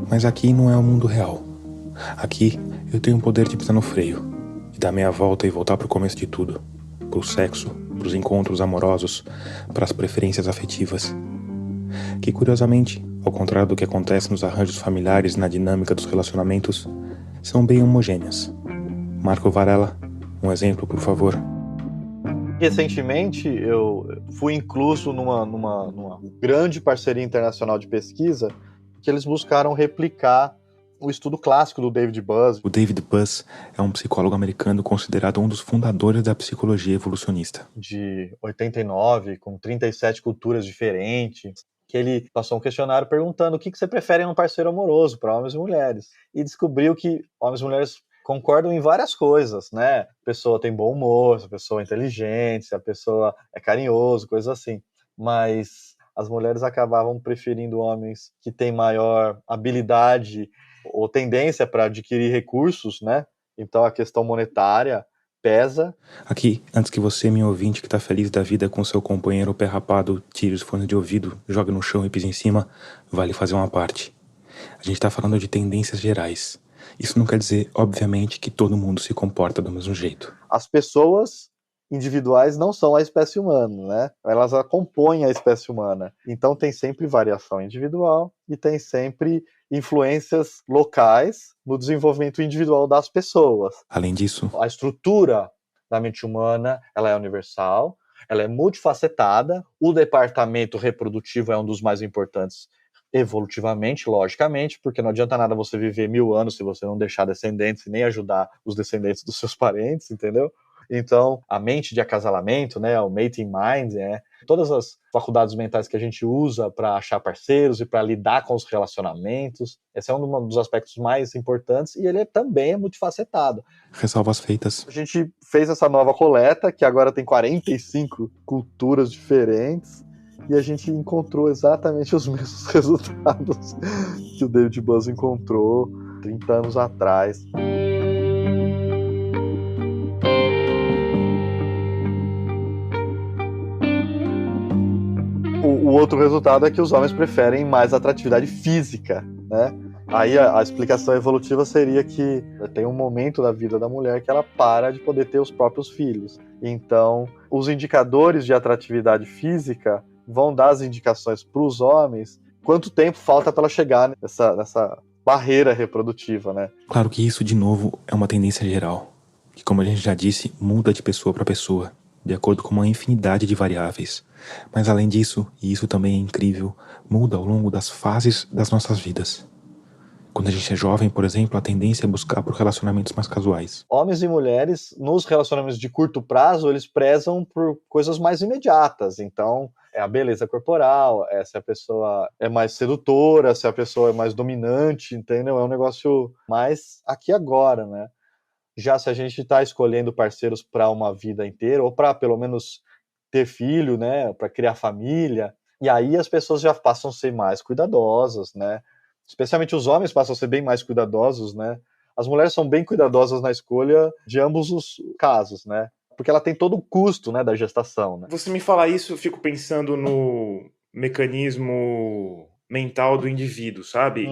Mas aqui não é o mundo real. Aqui eu tenho o poder de pisar no freio e dar meia volta e voltar pro começo de tudo. Pro sexo, pros encontros amorosos, pras preferências afetivas. Que curiosamente, ao contrário do que acontece nos arranjos familiares e na dinâmica dos relacionamentos, são bem homogêneas. Marco Varela, um exemplo, por favor. Recentemente, eu fui incluso numa grande parceria internacional de pesquisa que eles buscaram replicar o estudo clássico do David Buss. O David Buss é um psicólogo americano considerado um dos fundadores da psicologia evolucionista. De 89, com 37 culturas diferentes, que ele passou um questionário perguntando o que você prefere em um parceiro amoroso para homens e mulheres. E descobriu que homens e mulheres concordam em várias coisas, né? A pessoa tem bom humor, se a pessoa é inteligente, se a pessoa é carinhoso, coisas assim. Mas as mulheres acabavam preferindo homens que têm maior habilidade ou tendência para adquirir recursos, né? Então a questão monetária pesa. Aqui, antes que você, minha ouvinte, que tá feliz da vida com seu companheiro pé rapado, tire os fones de ouvido, jogue no chão e pise em cima, vale fazer uma parte. A gente tá falando de tendências gerais. Isso não quer dizer, obviamente, que todo mundo se comporta do mesmo jeito. As pessoas individuais não são a espécie humana, né? Elas compõem a espécie humana. Então tem sempre variação individual e tem sempre influências locais no desenvolvimento individual das pessoas. Além disso, a estrutura da mente humana, ela é universal, ela é multifacetada, o departamento reprodutivo é um dos mais importantes evolutivamente, logicamente, porque não adianta nada você viver 1000 anos se você não deixar descendentes e nem ajudar os descendentes dos seus parentes, entendeu? Então, a mente de acasalamento, né, o mating mind, todas as faculdades mentais que a gente usa para achar parceiros e para lidar com os relacionamentos. Esse é um dos aspectos mais importantes e ele também é multifacetado. Ressalvas feitas. A gente fez essa nova coleta, que agora tem 45 culturas diferentes, e a gente encontrou exatamente os mesmos resultados que o David Buzz encontrou 30 anos atrás. O outro resultado é que os homens preferem mais atratividade física, né? Aí a explicação evolutiva seria que tem um momento da vida da mulher que ela para de poder ter os próprios filhos. Então, os indicadores de atratividade física vão dar as indicações para os homens quanto tempo falta para ela chegar nessa barreira reprodutiva, né? Claro que isso, de novo, é uma tendência geral, que, como a gente já disse, muda de pessoa para pessoa, de acordo com uma infinidade de variáveis. Mas além disso, e isso também é incrível, muda ao longo das fases das nossas vidas. Quando a gente é jovem, por exemplo, a tendência é buscar por relacionamentos mais casuais. Homens e mulheres, nos relacionamentos de curto prazo, eles prezam por coisas mais imediatas. Então, é a beleza corporal, se a pessoa é mais sedutora, se a pessoa é mais dominante, entendeu? É um negócio mais aqui e agora, né? Já se a gente está escolhendo parceiros para uma vida inteira, ou para pelo menos ter filho, né? Para criar família, e aí as pessoas já passam a ser mais cuidadosas, né? Especialmente os homens passam a ser bem mais cuidadosos, né? As mulheres são bem cuidadosas na escolha de ambos os casos, né? Porque ela tem todo o custo, né, da gestação, né? Você me fala isso, eu fico pensando no mecanismo mental do indivíduo, sabe?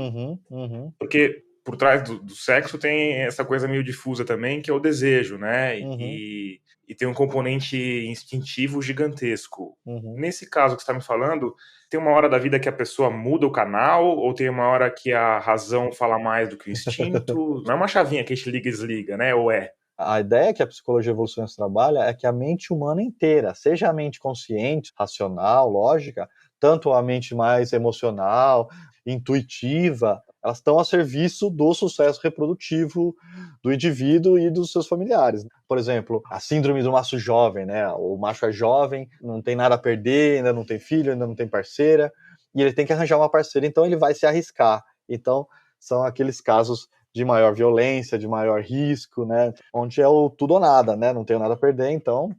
Porque por trás do sexo tem essa coisa meio difusa também, que é o desejo, né? E tem um componente instintivo gigantesco. Nesse caso que você está me falando, tem uma hora da vida que a pessoa muda o canal, ou tem uma hora que a razão fala mais do que o instinto? Não é uma chavinha que a gente liga e desliga, né? Ou é? A ideia que a psicologia evolucionista trabalha é que a mente humana inteira, seja a mente consciente, racional, lógica, tanto a mente mais emocional, intuitiva, elas estão a serviço do sucesso reprodutivo do indivíduo e dos seus familiares. Por exemplo, a síndrome do macho jovem, né? O macho é jovem, não tem nada a perder, ainda não tem filho, ainda não tem parceira, e ele tem que arranjar uma parceira, então ele vai se arriscar. Então, são aqueles casos de maior violência, de maior risco, né? Onde é o tudo ou nada, né? Não tenho nada a perder, então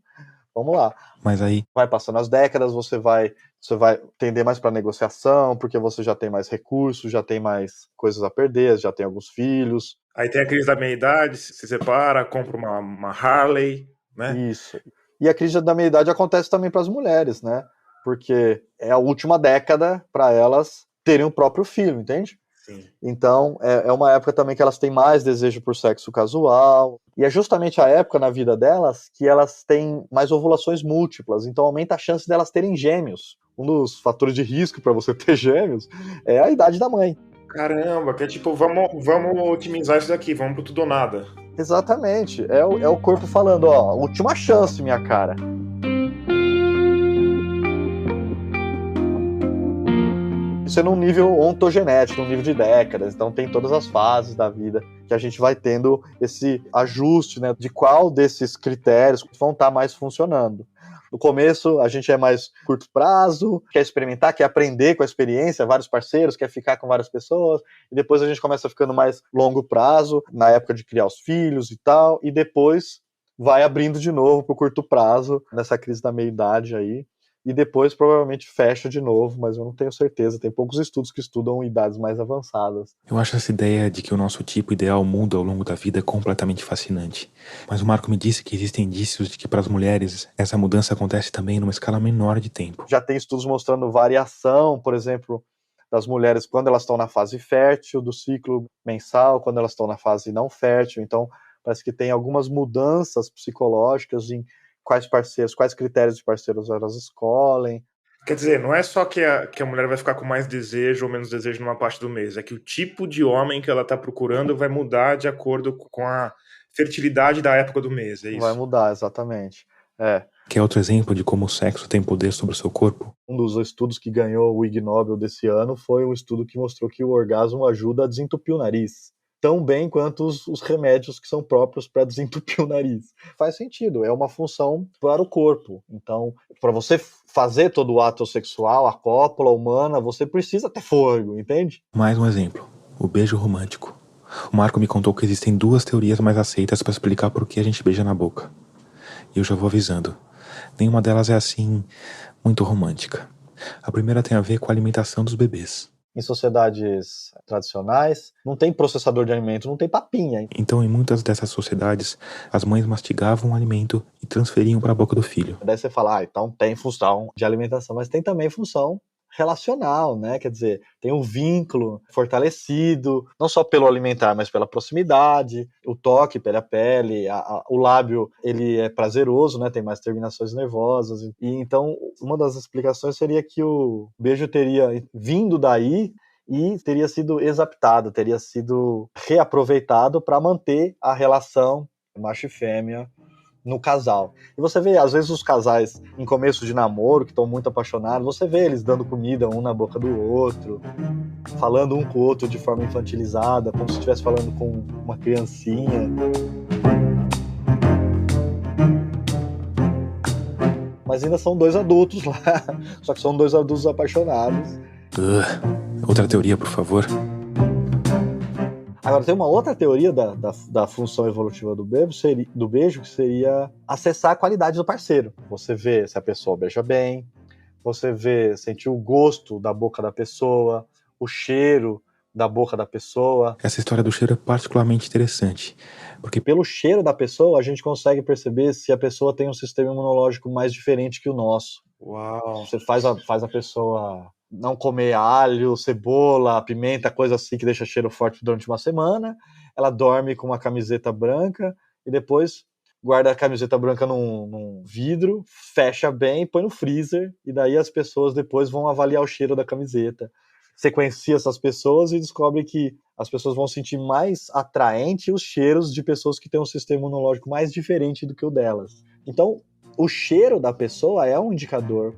vamos lá. Mas aí, vai passando as décadas, você vai tender mais para negociação, porque você já tem mais recursos, já tem mais coisas a perder, já tem alguns filhos. Aí tem a crise da meia-idade, se separa, compra uma Harley, né? Isso. E a crise da meia-idade acontece também para as mulheres, né? Porque é a última década para elas terem o próprio filho, entende? Sim. Então, é uma época também que elas têm mais desejo por sexo casual. E é justamente a época na vida delas que elas têm mais ovulações múltiplas. Então, aumenta a chance delas terem gêmeos. Um dos fatores de risco para você ter gêmeos é a idade da mãe. Caramba, que é tipo, vamos otimizar isso daqui, vamos pro tudo ou nada. Exatamente. É o corpo falando, ó, última chance, minha cara. Isso é num nível ontogenético, num nível de décadas, então tem todas as fases da vida que a gente vai tendo esse ajuste, né, de qual desses critérios vão estar mais funcionando. No começo, a gente é mais curto prazo, quer experimentar, quer aprender com a experiência, vários parceiros, quer ficar com várias pessoas, e depois a gente começa ficando mais longo prazo, na época de criar os filhos e tal, e depois vai abrindo de novo para o curto prazo, nessa crise da meia-idade aí, e depois provavelmente fecha de novo, mas eu não tenho certeza, tem poucos estudos que estudam idades mais avançadas. Eu acho essa ideia de que o nosso tipo ideal muda ao longo da vida completamente fascinante. Mas o Marco me disse que existem indícios de que para as mulheres essa mudança acontece também numa escala menor de tempo. Já tem estudos mostrando variação, por exemplo, das mulheres quando elas estão na fase fértil do ciclo mensal, quando elas estão na fase não fértil, então parece que tem algumas mudanças psicológicas em quais parceiros, quais critérios de parceiros elas escolhem. Quer dizer, não é só que a mulher vai ficar com mais desejo ou menos desejo numa parte do mês, é que o tipo de homem que ela está procurando vai mudar de acordo com a fertilidade da época do mês, é isso? Vai mudar, exatamente. Que é outro exemplo de como o sexo tem poder sobre o seu corpo? Um dos estudos que ganhou o Ig Nobel desse ano foi um estudo que mostrou que o orgasmo ajuda a desentupir o nariz. tão bem quanto os remédios que são próprios para desentupir o nariz. Faz sentido, é uma função para o corpo. Então, para você fazer todo o ato sexual, a cópula humana, você precisa ter fôlego, entende? Mais um exemplo, o beijo romântico. O Marco me contou que existem 2 teorias mais aceitas para explicar por que a gente beija na boca. E eu já vou avisando, nenhuma delas é assim, muito romântica. A primeira tem a ver com a alimentação dos bebês. Em sociedades tradicionais, não tem processador de alimento, não tem papinha. Então, em muitas dessas sociedades, as mães mastigavam o alimento e transferiam para a boca do filho. Daí você fala, então tem função de alimentação, mas tem também função relacional, né? Quer dizer, tem um vínculo fortalecido, não só pelo alimentar, mas pela proximidade, o toque pela pele, o lábio, ele é prazeroso, né? Tem mais terminações nervosas. E então, uma das explicações seria que o beijo teria vindo daí e teria sido exaptado, teria sido reaproveitado para manter a relação macho e fêmea no casal. E você vê, às vezes, os casais em começo de namoro, que estão muito apaixonados, você vê eles dando comida um na boca do outro, falando um com o outro de forma infantilizada, como se estivesse falando com uma criancinha. Mas ainda são 2 adultos lá, só que são 2 adultos apaixonados. Outra teoria, por favor. Agora, tem uma outra teoria da função evolutiva do beijo, que seria acessar a qualidade do parceiro. Você vê se a pessoa beija bem, você vê, sentir o gosto da boca da pessoa, o cheiro da boca da pessoa. Essa história do cheiro é particularmente interessante, porque pelo cheiro da pessoa a gente consegue perceber se a pessoa tem um sistema imunológico mais diferente que o nosso. Uau! Você faz a pessoa não comer alho, cebola, pimenta, coisa assim que deixa cheiro forte durante uma semana, ela dorme com uma camiseta branca e depois guarda a camiseta branca num vidro, fecha bem e põe no freezer, e daí as pessoas depois vão avaliar o cheiro da camiseta. Sequencia essas pessoas e descobre que as pessoas vão sentir mais atraente os cheiros de pessoas que têm um sistema imunológico mais diferente do que o delas. Então, o cheiro da pessoa é um indicador.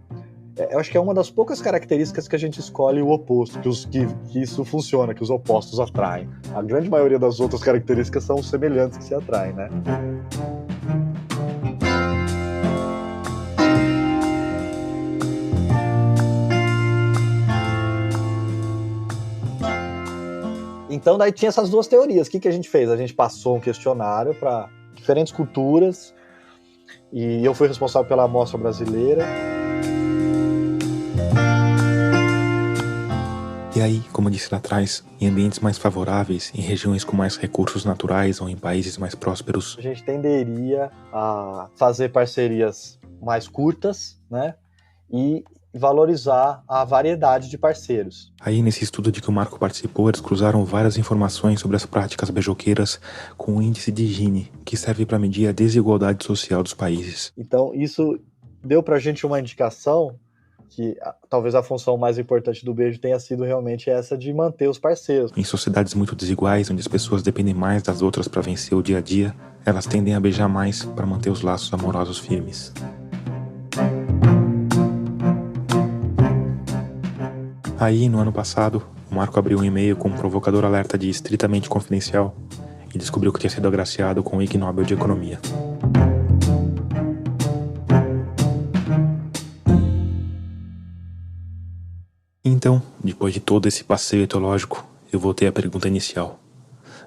Eu acho que é uma das poucas características que a gente escolhe o oposto, que isso funciona, que os opostos atraem. A grande maioria das outras características são os semelhantes que se atraem, né? Então, daí tinha essas 2 teorias. O que a gente fez? A gente passou um questionário para diferentes culturas e eu fui responsável pela amostra brasileira. E aí, como eu disse lá atrás, em ambientes mais favoráveis, em regiões com mais recursos naturais ou em países mais prósperos, a gente tenderia a fazer parcerias mais curtas, né? E valorizar a variedade de parceiros. Aí, nesse estudo de que o Marco participou, eles cruzaram várias informações sobre as práticas beijoqueiras com o índice de Gini, que serve para medir a desigualdade social dos países. Então, isso deu pra gente uma indicação que talvez a função mais importante do beijo tenha sido realmente essa de manter os parceiros. Em sociedades muito desiguais, onde as pessoas dependem mais das outras para vencer o dia a dia, elas tendem a beijar mais para manter os laços amorosos firmes. Aí, no ano passado, o Marco abriu um e-mail com um provocador alerta de estritamente confidencial e descobriu que tinha sido agraciado com o Ig Nobel de Economia. Então, depois de todo esse passeio etológico, eu voltei à pergunta inicial.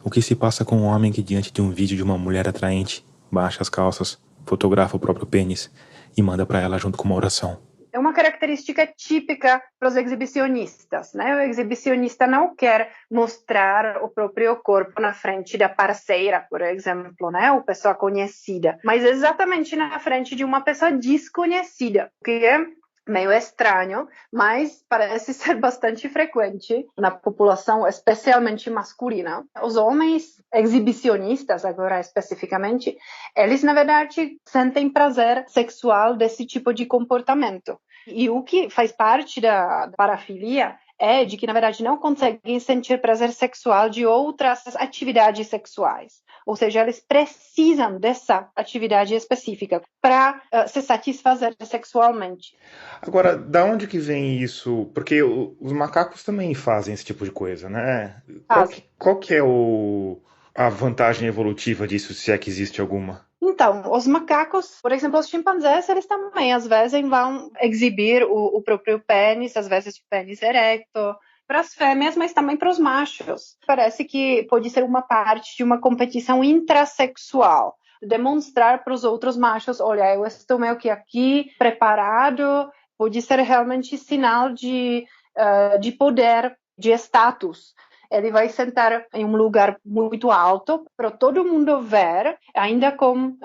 O que se passa com um homem que, diante de um vídeo de uma mulher atraente, baixa as calças, fotografa o próprio pênis e manda para ela junto com uma oração? É uma característica típica para os exibicionistas, né? O exibicionista não quer mostrar o próprio corpo na frente da parceira, por exemplo, né? Ou pessoa conhecida, mas exatamente na frente de uma pessoa desconhecida, o que é meio estranho, mas parece ser bastante frequente na população, especialmente masculina. Os homens exibicionistas, agora especificamente, eles, na verdade, sentem prazer sexual desse tipo de comportamento. E o que faz parte da parafilia é de que, na verdade, não conseguem sentir prazer sexual de outras atividades sexuais. Ou seja, eles precisam dessa atividade específica para se satisfazer sexualmente. Agora, da onde que vem isso? Porque os macacos também fazem esse tipo de coisa, né? Qual que é a vantagem evolutiva disso, se é que existe alguma? Então, os macacos, por exemplo, os chimpanzés, eles também às vezes vão exibir o próprio pênis, às vezes o pênis erecto, para as fêmeas, mas também para os machos. Parece que pode ser uma parte de uma competição intrasexual, demonstrar para os outros machos, olha, eu estou meio que aqui preparado, pode ser realmente sinal de poder, de status. Ele vai sentar em um lugar muito alto para todo mundo ver, ainda com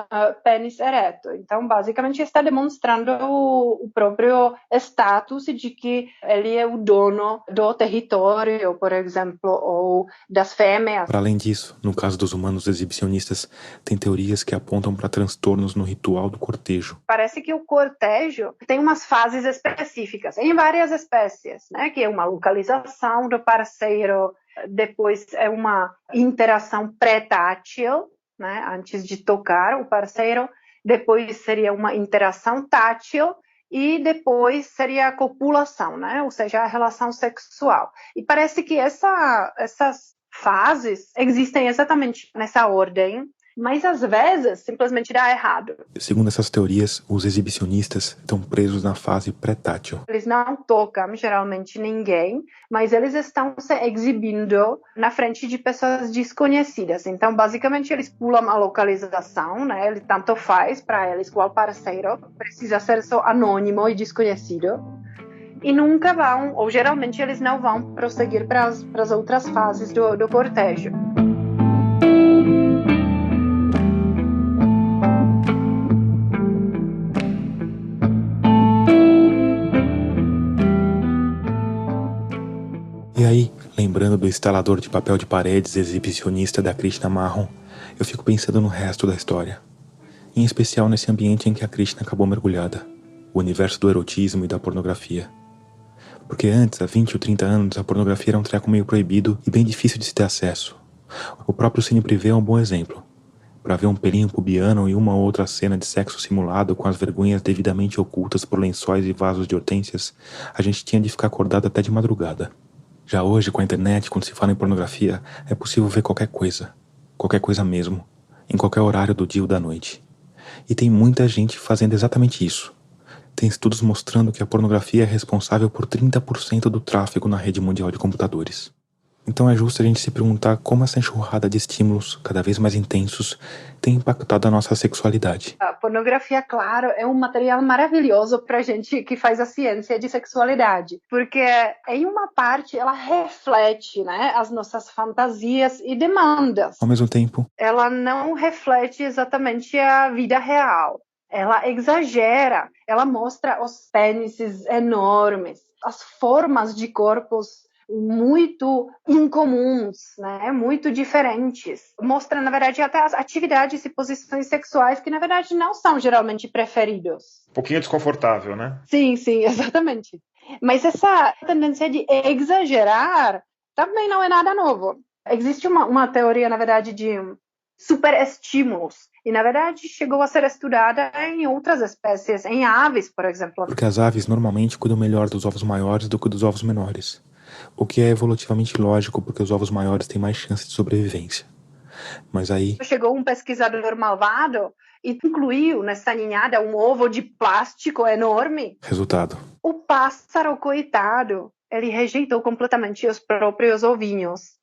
pênis ereto. Então, basicamente, está demonstrando o próprio status de que ele é o dono do território, por exemplo, ou das fêmeas. Para além disso, no caso dos humanos exibicionistas, tem teorias que apontam para transtornos no ritual do cortejo. Parece que o cortejo tem umas fases específicas em várias espécies, né? Que é uma localização do parceiro, depois é uma interação pré-tátil, né, antes de tocar o parceiro, depois seria uma interação tátil e depois seria a copulação, né, ou seja, a relação sexual. E parece que essas fases existem exatamente nessa ordem, mas às vezes simplesmente dá errado. Segundo essas teorias, os exibicionistas estão presos na fase pré-tátil. Eles não tocam geralmente ninguém, mas eles estão se exibindo na frente de pessoas desconhecidas. Então, basicamente, eles pulam a localização, né? Ele tanto faz para eles qual parceiro, precisa ser só anônimo e desconhecido. E nunca vão, ou geralmente eles não vão prosseguir para as outras fases do cortejo. E aí, lembrando do instalador de papel de paredes exibicionista da Krishna Marron, eu fico pensando no resto da história. Em especial nesse ambiente em que a Krishna acabou mergulhada, o universo do erotismo e da pornografia. Porque antes, há 20 ou 30 anos, a pornografia era um treco meio proibido e bem difícil de se ter acesso. O próprio Cine Privé é um bom exemplo. Para ver um pelinho pubiano e uma ou outra cena de sexo simulado com as vergonhas devidamente ocultas por lençóis e vasos de hortênsias, a gente tinha de ficar acordado até de madrugada. Já hoje, com a internet, quando se fala em pornografia, é possível ver qualquer coisa mesmo, em qualquer horário do dia ou da noite. E tem muita gente fazendo exatamente isso. Tem estudos mostrando que a pornografia é responsável por 30% do tráfego na rede mundial de computadores. Então é justo a gente se perguntar como essa enxurrada de estímulos, cada vez mais intensos, tem impactado a nossa sexualidade. A pornografia, claro, é um material maravilhoso para a gente que faz a ciência de sexualidade, porque em uma parte ela reflete, né, as nossas fantasias e demandas. Ao mesmo tempo, ela não reflete exatamente a vida real. Ela exagera, ela mostra os pênises enormes, as formas de corpos muito incomuns, né? Muito diferentes. Mostra, na verdade, até as atividades e posições sexuais que, na verdade, não são geralmente preferidos. Um pouquinho desconfortável, né? Sim, exatamente. Mas essa tendência de exagerar também não é nada novo. Existe uma teoria, na verdade, de superestímulos. E, na verdade, chegou a ser estudada em outras espécies, em aves, por exemplo. Porque as aves normalmente cuidam melhor dos ovos maiores do que dos ovos menores. O que é evolutivamente lógico, porque os ovos maiores têm mais chance de sobrevivência. Mas aí... Chegou um pesquisador malvado e incluiu nessa ninhada um ovo de plástico enorme. Resultado. O pássaro, coitado, ele rejeitou completamente os próprios ovinhos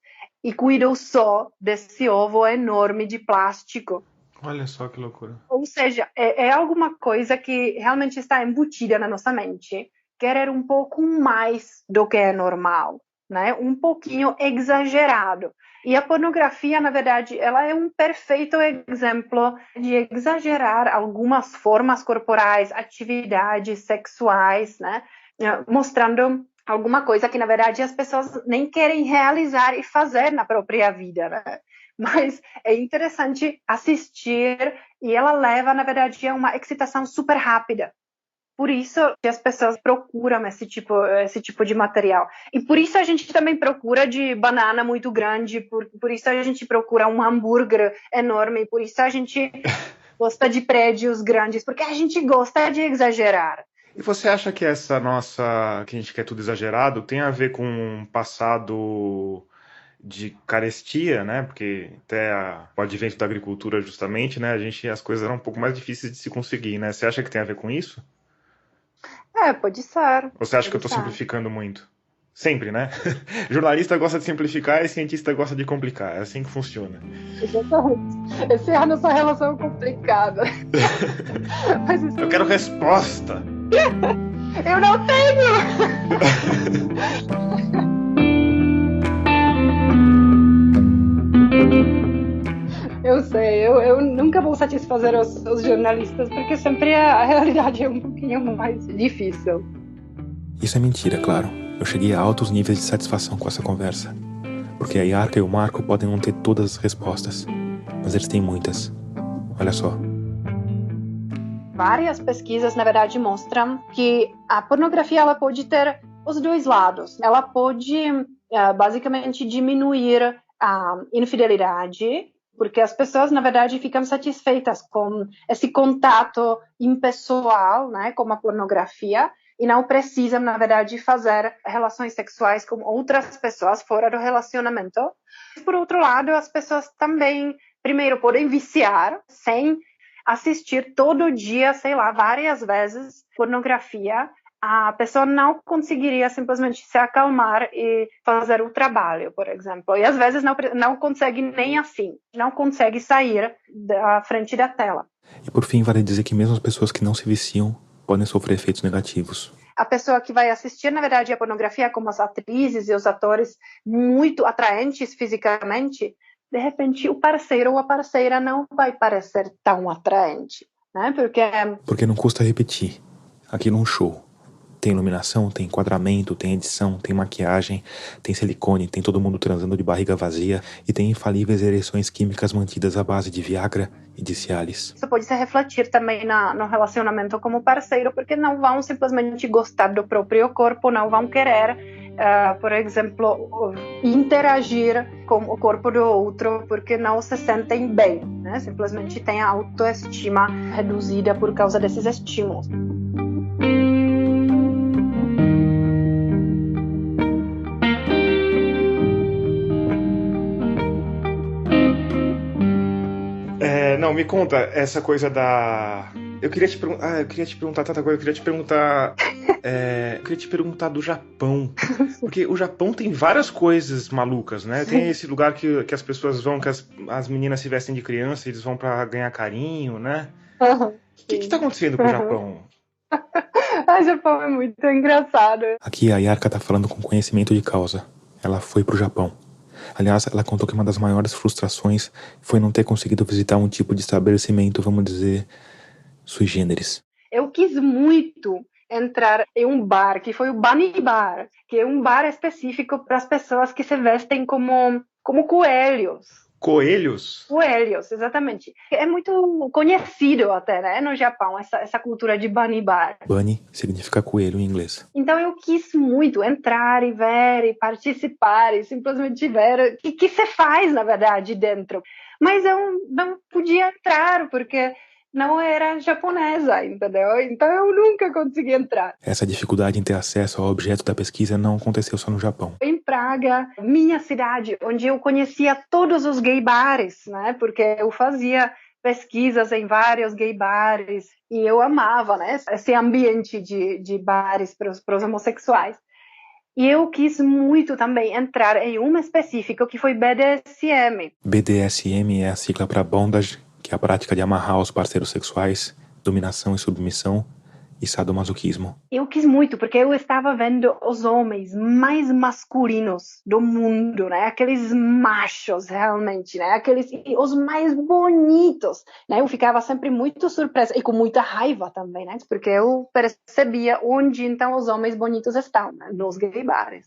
e cuidou só desse ovo enorme de plástico. Olha só que loucura. Ou seja, é alguma coisa que realmente está embutida na nossa mente. Querer um pouco mais do que é normal, né? Um pouquinho exagerado. E a pornografia, na verdade, ela é um perfeito exemplo de exagerar algumas formas corporais, atividades sexuais, né? Mostrando alguma coisa que, na verdade, as pessoas nem querem realizar e fazer na própria vida, né? Mas é interessante assistir e ela leva, na verdade, a uma excitação super rápida. por isso que as pessoas procuram esse tipo de material. E por isso a gente também procura de banana muito grande, por isso a gente procura um hambúrguer enorme, por isso a gente gosta de prédios grandes, porque a gente gosta de exagerar. E você acha que essa nossa, que a gente quer tudo exagerado, tem a ver com um passado de carestia, né? Porque até o advento da agricultura, justamente, né? As coisas eram um pouco mais difíceis de se conseguir, né? Você acha que tem a ver com isso? Pode ser. Ou você acha que eu estou simplificando muito? Sempre, né? Jornalista gosta de simplificar e cientista gosta de complicar. É assim que funciona. Exatamente. Essa é a nossa relação complicada. Eu quero resposta. Eu não tenho! Eu sei, eu nunca vou satisfazer os jornalistas, porque sempre a realidade é um pouquinho mais difícil. Isso é mentira, claro. Eu cheguei a altos níveis de satisfação com essa conversa. Porque a Yarka e o Marco podem não ter todas as respostas, mas eles têm muitas. Olha só. Várias pesquisas, na verdade, mostram que a pornografia ela pode ter os dois lados. Ela pode, basicamente, diminuir a infidelidade, porque as pessoas, na verdade, ficam satisfeitas com esse contato impessoal, né, com a pornografia, e não precisam, na verdade, fazer relações sexuais com outras pessoas fora do relacionamento. Por outro lado, as pessoas também, primeiro, podem viciar sem assistir todo dia, sei lá, várias vezes pornografia. A pessoa não conseguiria simplesmente se acalmar e fazer o trabalho, por exemplo. E às vezes não consegue nem assim, não consegue sair da frente da tela. E por fim, vale dizer que mesmo as pessoas que não se viciam podem sofrer efeitos negativos. A pessoa que vai assistir, na verdade, a pornografia, como as atrizes e os atores muito atraentes fisicamente, de repente o parceiro ou a parceira não vai parecer tão atraente, né? Porque não custa repetir. Aqui num show tem iluminação, tem enquadramento, tem edição, tem maquiagem, tem silicone, tem todo mundo transando de barriga vazia e tem infalíveis ereções químicas mantidas à base de Viagra e de Cialis. Isso pode se refletir também no relacionamento como parceiro, porque não vão simplesmente gostar do próprio corpo, não vão querer, por exemplo, interagir com o corpo do outro, porque não se sentem bem, né? Simplesmente tem a autoestima reduzida por causa desses estímulos. Não, me conta essa coisa da... Eu queria te perguntar tanta coisa. Eu queria te perguntar do Japão. Porque o Japão tem várias coisas malucas, né? Tem esse lugar que as pessoas vão, que as meninas se vestem de criança e eles vão pra ganhar carinho, né? O que tá acontecendo com o Japão? O Japão é muito engraçado. Aqui a Yarka tá falando com conhecimento de causa. Ela foi pro Japão. Aliás, ela contou que uma das maiores frustrações foi não ter conseguido visitar um tipo de estabelecimento, vamos dizer, sui generis. Eu quis muito entrar em um bar, que foi o Bunny Bar, que é um bar específico para as pessoas que se vestem como coelhos. Coelhos? Coelhos, exatamente. É muito conhecido até, né, no Japão, essa cultura de Bunny Bar. Bunny significa coelho em inglês. Então eu quis muito entrar e ver e participar e simplesmente ver o que se faz, na verdade, dentro. Mas eu não podia entrar porque não era japonesa, entendeu? Então eu nunca consegui entrar. Essa dificuldade em ter acesso ao objeto da pesquisa não aconteceu só no Japão. Em Praga, minha cidade, onde eu conhecia todos os gay bares, né? Porque eu fazia pesquisas em vários gay bares e eu amava, né, esse ambiente de bares para os homossexuais. E eu quis muito também entrar em uma específica que foi BDSM. BDSM é a sigla para bondage, que é a prática de amarrar os parceiros sexuais, dominação e submissão, e sadomasoquismo. Eu quis muito, porque eu estava vendo os homens mais masculinos do mundo, né? Aqueles machos, realmente, né? Os mais bonitos, né? Eu ficava sempre muito surpresa, e com muita raiva também, né? Porque eu percebia onde, então, os homens bonitos estão, né? Nos gay bares.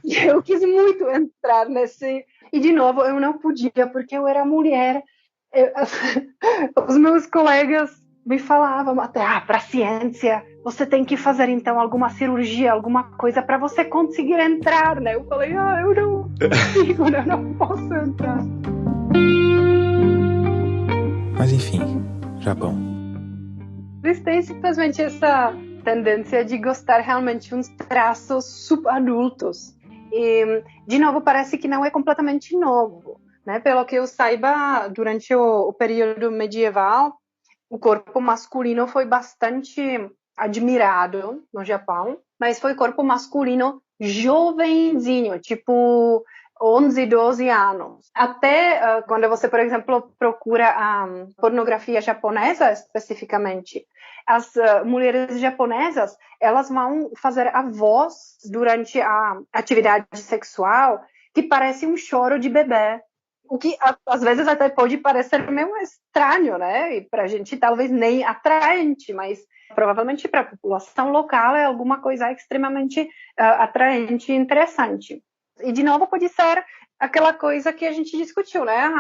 E eu quis muito entrar nesse... E, de novo, eu não podia, porque eu era mulher. Os meus colegas me falavam até, para a ciência, você tem que fazer então alguma cirurgia, alguma coisa para você conseguir entrar, né? Eu falei, eu não consigo, eu não posso entrar. Mas enfim, Japão. Eles têm simplesmente essa tendência de gostar realmente de uns traços subadultos. E, de novo, parece que não é completamente novo, né? Pelo que eu saiba, durante o período medieval, o corpo masculino foi bastante admirado no Japão, mas foi corpo masculino jovenzinho, tipo 11, 12 anos. Até quando você, por exemplo, procura a pornografia japonesa especificamente, as mulheres japonesas, elas vão fazer a voz durante a atividade sexual que parece um choro de bebê. O que às vezes até pode parecer meio estranho, né? E para a gente talvez nem atraente, mas provavelmente para a população local é alguma coisa extremamente atraente e interessante. E de novo pode ser aquela coisa que a gente discutiu, né?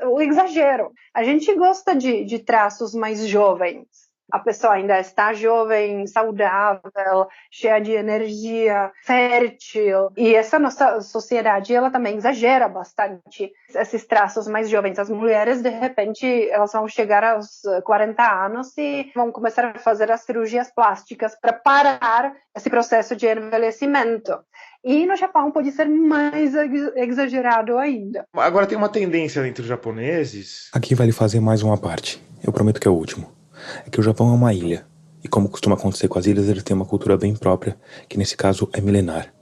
O exagero. A gente gosta de traços mais jovens. A pessoa ainda está jovem, saudável, cheia de energia, fértil. E essa nossa sociedade, ela também exagera bastante esses traços mais jovens. As mulheres, de repente, elas vão chegar aos 40 anos e vão começar a fazer as cirurgias plásticas para parar esse processo de envelhecimento. E no Japão pode ser mais exagerado ainda. Agora tem uma tendência entre os japoneses... Aqui vale fazer mais uma parte. Eu prometo que é o último. É que o Japão é uma ilha, e como costuma acontecer com as ilhas, ele tem uma cultura bem própria, que nesse caso é milenar.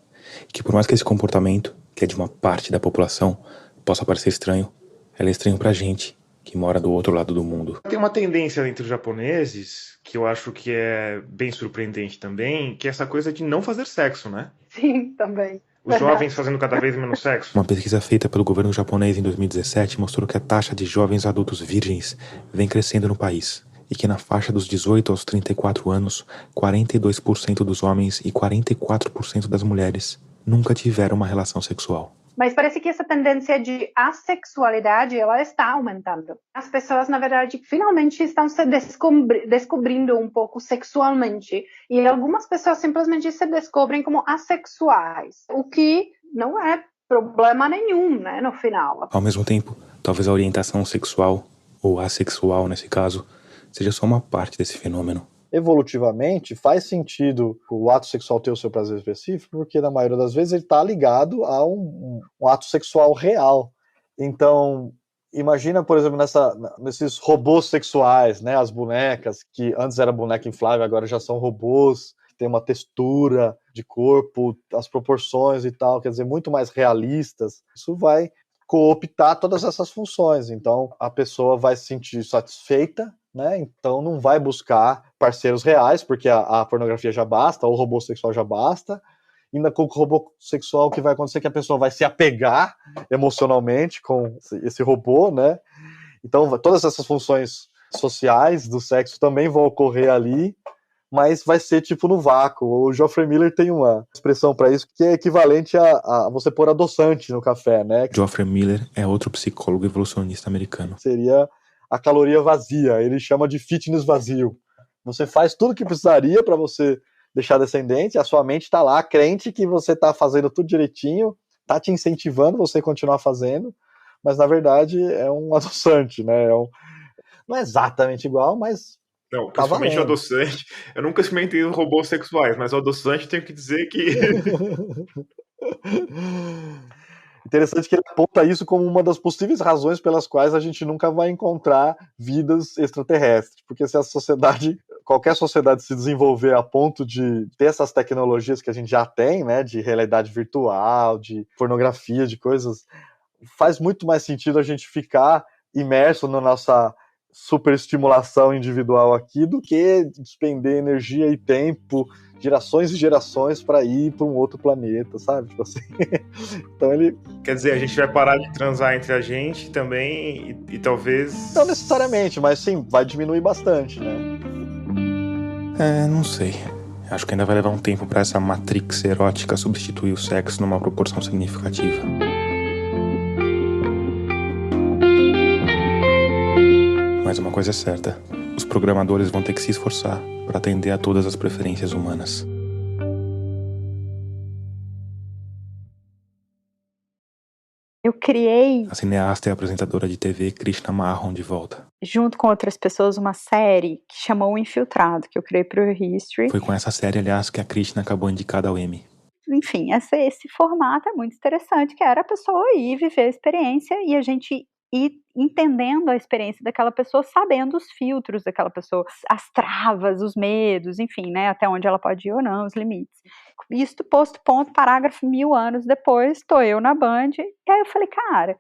E que por mais que esse comportamento, que é de uma parte da população, possa parecer estranho, ela é estranho pra gente, que mora do outro lado do mundo. Tem uma tendência entre os japoneses, que eu acho que é bem surpreendente também, que é essa coisa de não fazer sexo, né? Sim, também. Os jovens fazendo cada vez menos sexo. Uma pesquisa feita pelo governo japonês em 2017 mostrou que a taxa de jovens adultos virgens vem crescendo no país. E que na faixa dos 18 aos 34 anos, 42% dos homens e 44% das mulheres nunca tiveram uma relação sexual. Mas parece que essa tendência de assexualidade, ela está aumentando. As pessoas, na verdade, finalmente estão se descobrindo um pouco sexualmente. E algumas pessoas simplesmente se descobrem como assexuais, o que não é problema nenhum, né, no final. Ao mesmo tempo, talvez a orientação sexual, ou assexual nesse caso, seja só uma parte desse fenômeno. Evolutivamente, faz sentido o ato sexual ter o seu prazer específico, porque na maioria das vezes ele está ligado a um ato sexual real. Então, imagina, por exemplo, nesses robôs sexuais, né, as bonecas, que antes era boneca inflável, agora já são robôs, que tem uma textura de corpo, as proporções e tal, quer dizer, muito mais realistas. Isso vai cooptar todas essas funções. Então, a pessoa vai se sentir satisfeita, né? Então não vai buscar parceiros reais, porque a pornografia já basta, o robô sexual já basta. Ainda com o robô sexual, o que vai acontecer é que a pessoa vai se apegar emocionalmente com esse robô, né? Então todas essas funções sociais do sexo também vão ocorrer ali, mas vai ser tipo no vácuo. O Geoffrey Miller tem uma expressão para isso que é equivalente a você pôr adoçante no café, né? Geoffrey Miller é outro psicólogo evolucionista americano. Seria a caloria vazia, ele chama de fitness vazio. Você faz tudo o que precisaria para você deixar descendente, a sua mente está lá, crente que você está fazendo tudo direitinho, está te incentivando você continuar fazendo, mas na verdade é um adoçante, né? Não é exatamente igual, mas não, principalmente o adoçante. Eu nunca experimentei robôs sexuais, mas o adoçante tenho que dizer que... Interessante que ele aponta isso como uma das possíveis razões pelas quais a gente nunca vai encontrar vidas extraterrestres. Porque se a sociedade, qualquer sociedade se desenvolver a ponto de ter essas tecnologias que a gente já tem, né, de realidade virtual, de pornografia, de coisas, faz muito mais sentido a gente ficar imerso na nossa superestimulação individual aqui do que despender energia e tempo, gerações e gerações para ir para um outro planeta, sabe? Tipo assim. Então ele... Quer dizer, a gente vai parar de transar entre a gente também e talvez... Não necessariamente, mas sim, vai diminuir bastante, né? Não sei. Acho que ainda vai levar um tempo para essa matrix erótica substituir o sexo numa proporção significativa. Mas uma coisa é certa, os programadores vão ter que se esforçar para atender a todas as preferências humanas. Eu criei, A cineasta e apresentadora de TV Krishna Mahan de volta. junto com outras pessoas, uma série que chamou O Infiltrado, que eu criei para o History. Foi com essa série, aliás, que a Krishna acabou indicada ao Emmy. Enfim, esse formato é muito interessante, que era a pessoa ir viver a experiência e a gente ir entendendo a experiência daquela pessoa, sabendo os filtros daquela pessoa, as travas, os medos, enfim, né, até onde ela pode ir ou não, os limites. Isto posto ponto, parágrafo, 1000 anos depois, estou eu na Band, e aí eu falei, cara,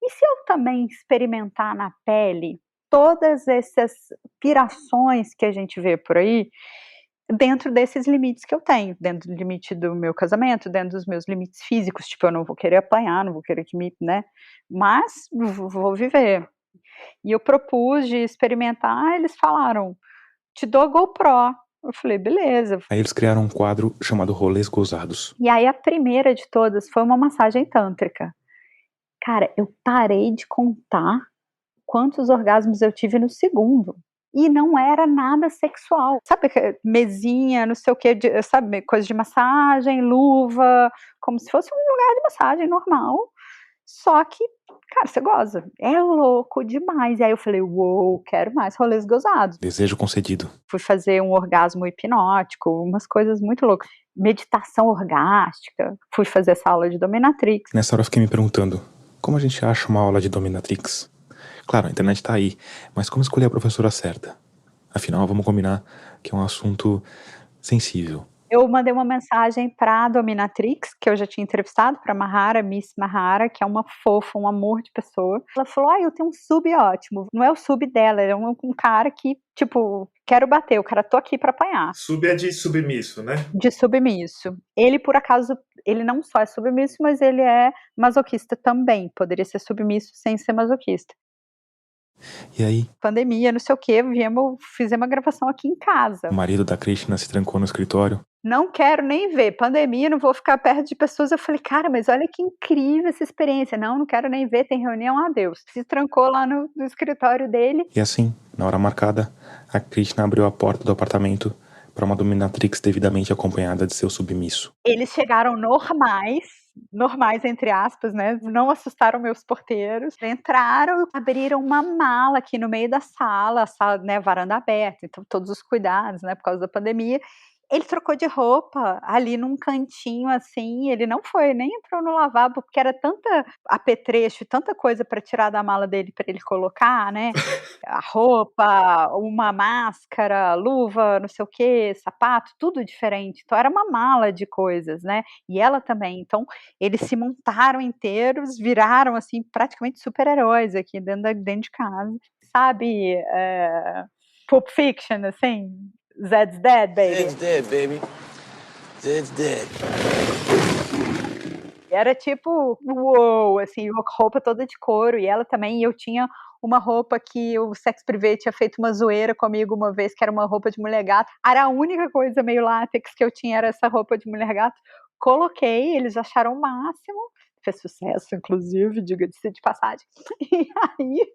e se eu também experimentar na pele todas essas pirações que a gente vê por aí, dentro desses limites que eu tenho, dentro do limite do meu casamento, dentro dos meus limites físicos, tipo, eu não vou querer apanhar, não vou querer que me, né, mas vou viver. E eu propus de experimentar, eles falaram, te dou a GoPro. Eu falei, beleza. Aí eles criaram um quadro chamado Rolês Gozados. E aí a primeira de todas foi uma massagem tântrica. Cara, eu parei de contar quantos orgasmos eu tive no segundo. E não era nada sexual. Sabe, mesinha, não sei o que, sabe, coisa de massagem, luva, como se fosse um lugar de massagem normal. Só que, cara, você goza. É louco demais. E aí eu falei, uou, quero mais rolês gozados. Desejo concedido. Fui fazer um orgasmo hipnótico, umas coisas muito loucas. Meditação orgástica. Fui fazer essa aula de dominatrix. Nessa hora eu fiquei me perguntando, como a gente acha uma aula de dominatrix? Claro, a internet tá aí, mas como escolher a professora certa? Afinal, vamos combinar que é um assunto sensível. Eu mandei uma mensagem para a dominatrix, que eu já tinha entrevistado, para Mahara, Miss Mahara, que é uma fofa, um amor de pessoa. Ela falou, eu tenho um sub ótimo. Não é o sub dela, é um cara que, tipo, quero bater, o cara tô aqui para apanhar. Sub é de submisso, né? De submisso. Ele, por acaso, ele não só é submisso, mas ele é masoquista também. Poderia ser submisso sem ser masoquista. E aí, Pandemia, não sei o que, fizemos uma gravação aqui em casa. o marido da Krishna se trancou no escritório. Não quero nem ver, pandemia, não vou ficar perto de pessoas. Eu falei, cara, mas olha que incrível essa experiência. Não quero nem ver, tem reunião, adeus. Se trancou lá no escritório dele. E assim, na hora marcada, a Krishna abriu a porta do apartamento para uma dominatrix devidamente acompanhada de seu submisso. Eles chegaram normais entre aspas, né? Não assustaram meus porteiros. Entraram, abriram uma mala aqui no meio da sala, a sala, né, varanda aberta, então todos os cuidados, né, por causa da pandemia. Ele trocou de roupa ali num cantinho assim, ele não foi, nem entrou no lavabo, porque era tanta apetrecho, tanta coisa para tirar da mala dele para ele colocar, né? A roupa, uma máscara, luva, não sei o que, sapato, tudo diferente. Então era uma mala de coisas, né? E ela também. Então eles se montaram inteiros, viraram assim praticamente super-heróis aqui dentro de casa, sabe? Pulp Fiction, assim. Zed's dead, baby. Zed's dead, baby. Zed's dead. Era tipo, uou, assim, roupa toda de couro, e ela também, e eu tinha uma roupa que o Sex Privé tinha feito uma zoeira comigo uma vez, que era uma roupa de mulher gato, era a única coisa meio látex que eu tinha, era essa roupa de mulher gato, coloquei, eles acharam o máximo, fez sucesso, inclusive, diga-se de passagem, e aí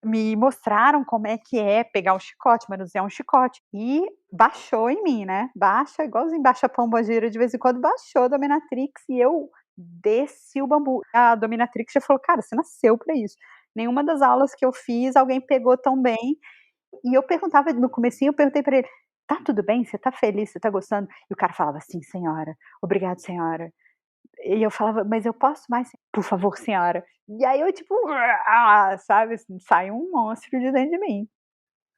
me mostraram como é que é pegar um chicote, manusear um chicote, e baixou em mim, né, baixa, igualzinho baixa a pombogira, de vez em quando baixou a dominatrix, e eu desci o bambu, a dominatrix já falou, cara, você nasceu pra isso, nenhuma das aulas que eu fiz, alguém pegou tão bem, e eu perguntava, no comecinho, eu perguntei pra ele, tá tudo bem, você tá feliz, você tá gostando? E o cara falava, sim, senhora, obrigado, senhora. E eu falava, mas eu posso mais? Por favor, senhora. E aí eu, tipo, sabe, saiu um monstro de dentro de mim.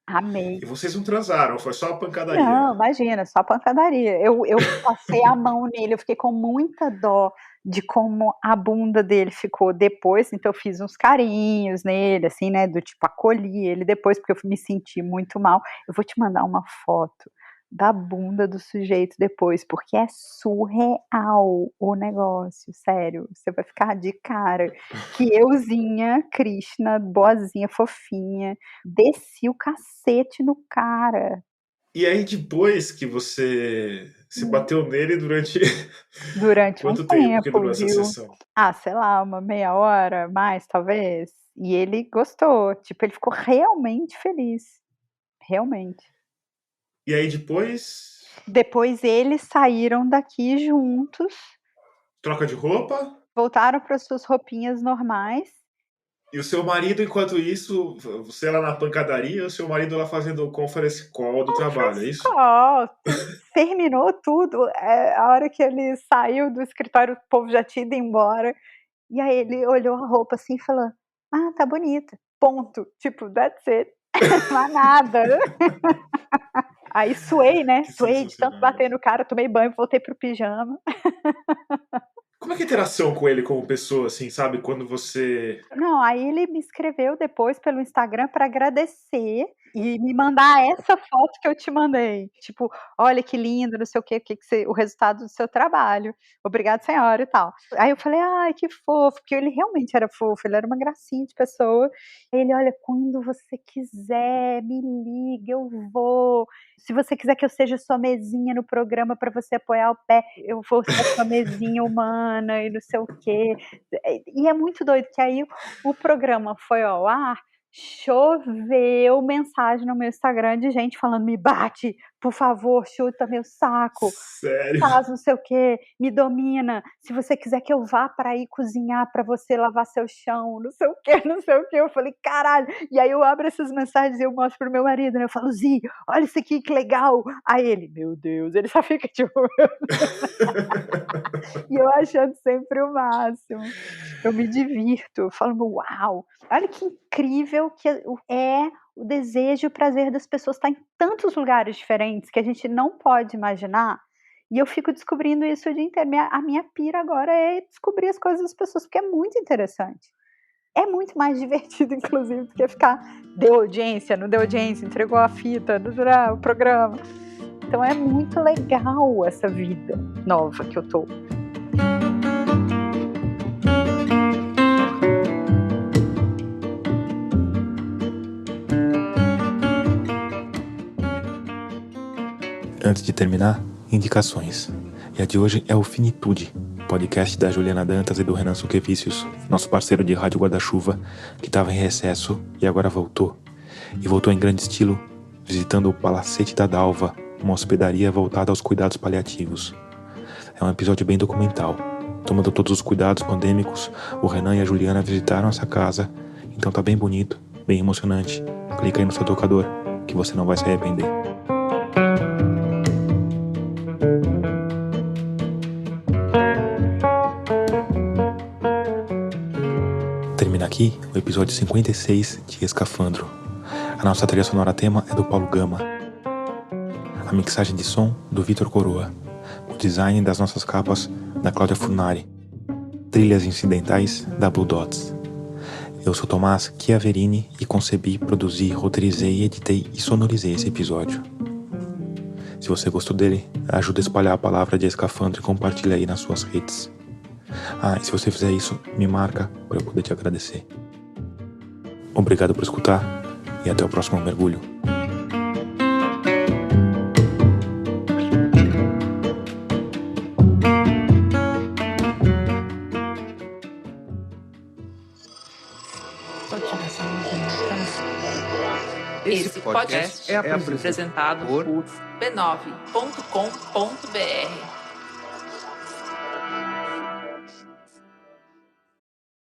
Amei. E vocês não transaram, foi só a pancadaria? Não, imagina, só pancadaria. Eu passei a mão nele, eu fiquei com muita dó de como a bunda dele ficou depois, então eu fiz uns carinhos nele, assim, né, do tipo, acolhi ele depois, porque eu me senti muito mal. Eu vou te mandar uma foto da bunda do sujeito depois, porque é surreal o negócio, sério, você vai ficar de cara, que euzinha, Krishna, boazinha, fofinha, desci o cacete no cara. E aí depois que você se bateu nele durante Quanto um tempo que durou essa viu? sessão? Sei lá, uma meia hora, mais talvez, e ele gostou, tipo, ele ficou realmente feliz. realmente. E aí depois, Depois eles saíram daqui juntos, troca de roupa. voltaram para suas roupinhas normais. E o seu marido, enquanto isso, você lá na pancadaria, o seu marido lá fazendo conference call do trabalho, é isso? Terminou tudo. A hora que ele saiu do escritório, o povo já tinha ido embora. E aí ele olhou a roupa assim e falou: ah, tá bonita. Ponto. Tipo, that's it. Não há nada. Aí suei, né? Suei de tanto bater no cara, tomei banho, voltei pro pijama. Como é que é a interação com ele como pessoa, assim, sabe? Quando você... Não, aí ele me escreveu depois pelo Instagram para agradecer e me mandar essa foto que eu te mandei. Tipo, olha que lindo, não sei o que o resultado do seu trabalho. Obrigada, senhora, e tal. Aí eu falei, ai, que fofo, porque ele realmente era fofo, ele era uma gracinha de pessoa. Ele, olha, quando você quiser, me liga, eu vou. Se você quiser que eu seja sua mesinha no programa para você apoiar o pé, eu vou ser sua mesinha humana e não sei o quê. E é muito doido, que aí o programa foi ao ar, choveu mensagem no meu Instagram de gente falando, me bate, por favor, chuta meu saco. Sério? Faz não sei o quê, me domina. Se você quiser que eu vá para ir cozinhar para você, lavar seu chão, não sei o quê, não sei o quê. Eu falei, caralho. E aí eu abro essas mensagens e eu mostro pro meu marido, né? Eu falo, Zi, olha isso aqui, que legal. Aí ele, meu Deus, ele só fica tipo... E eu achando sempre o máximo. Eu me divirto, eu falo, uau, olha que incrível que é o desejo e o prazer das pessoas estar em tantos lugares diferentes que a gente não pode imaginar. E eu fico descobrindo isso o dia inteiro. A minha pira agora é descobrir as coisas das pessoas, porque é muito interessante. É muito mais divertido, inclusive, do que ficar deu audiência, não deu audiência, entregou a fita, o programa. Então é muito legal essa vida nova que eu tô. Antes de terminar, indicações. E a de hoje é o Finitude, podcast da Juliana Dantas e do Renan Suquevicius, nosso parceiro de Rádio Guarda-Chuva, que estava em recesso e agora voltou. E voltou em grande estilo, visitando o Palacete da Dalva, uma hospedaria voltada aos cuidados paliativos. É um episódio bem documental. Tomando todos os cuidados pandêmicos, o Renan e a Juliana visitaram essa casa, então tá bem bonito, bem emocionante. Clica aí no seu tocador, que você não vai se arrepender. Termina aqui o episódio 56 de Escafandro. A nossa trilha sonora tema é do Paulo Gama. A mixagem de som do Vitor Coroa. O design das nossas capas da Cláudia Funari. Trilhas incidentais da Blue Dots. Eu sou Tomás Chiaverini e concebi, produzi, roteirizei, editei e sonorizei esse episódio. Se você gostou dele, ajuda a espalhar a palavra de Escafandro e compartilha aí nas suas redes. E se você fizer isso, me marca para eu poder te agradecer. Obrigado por escutar e até o próximo mergulho. Esse podcast é apresentado por b9.com.br.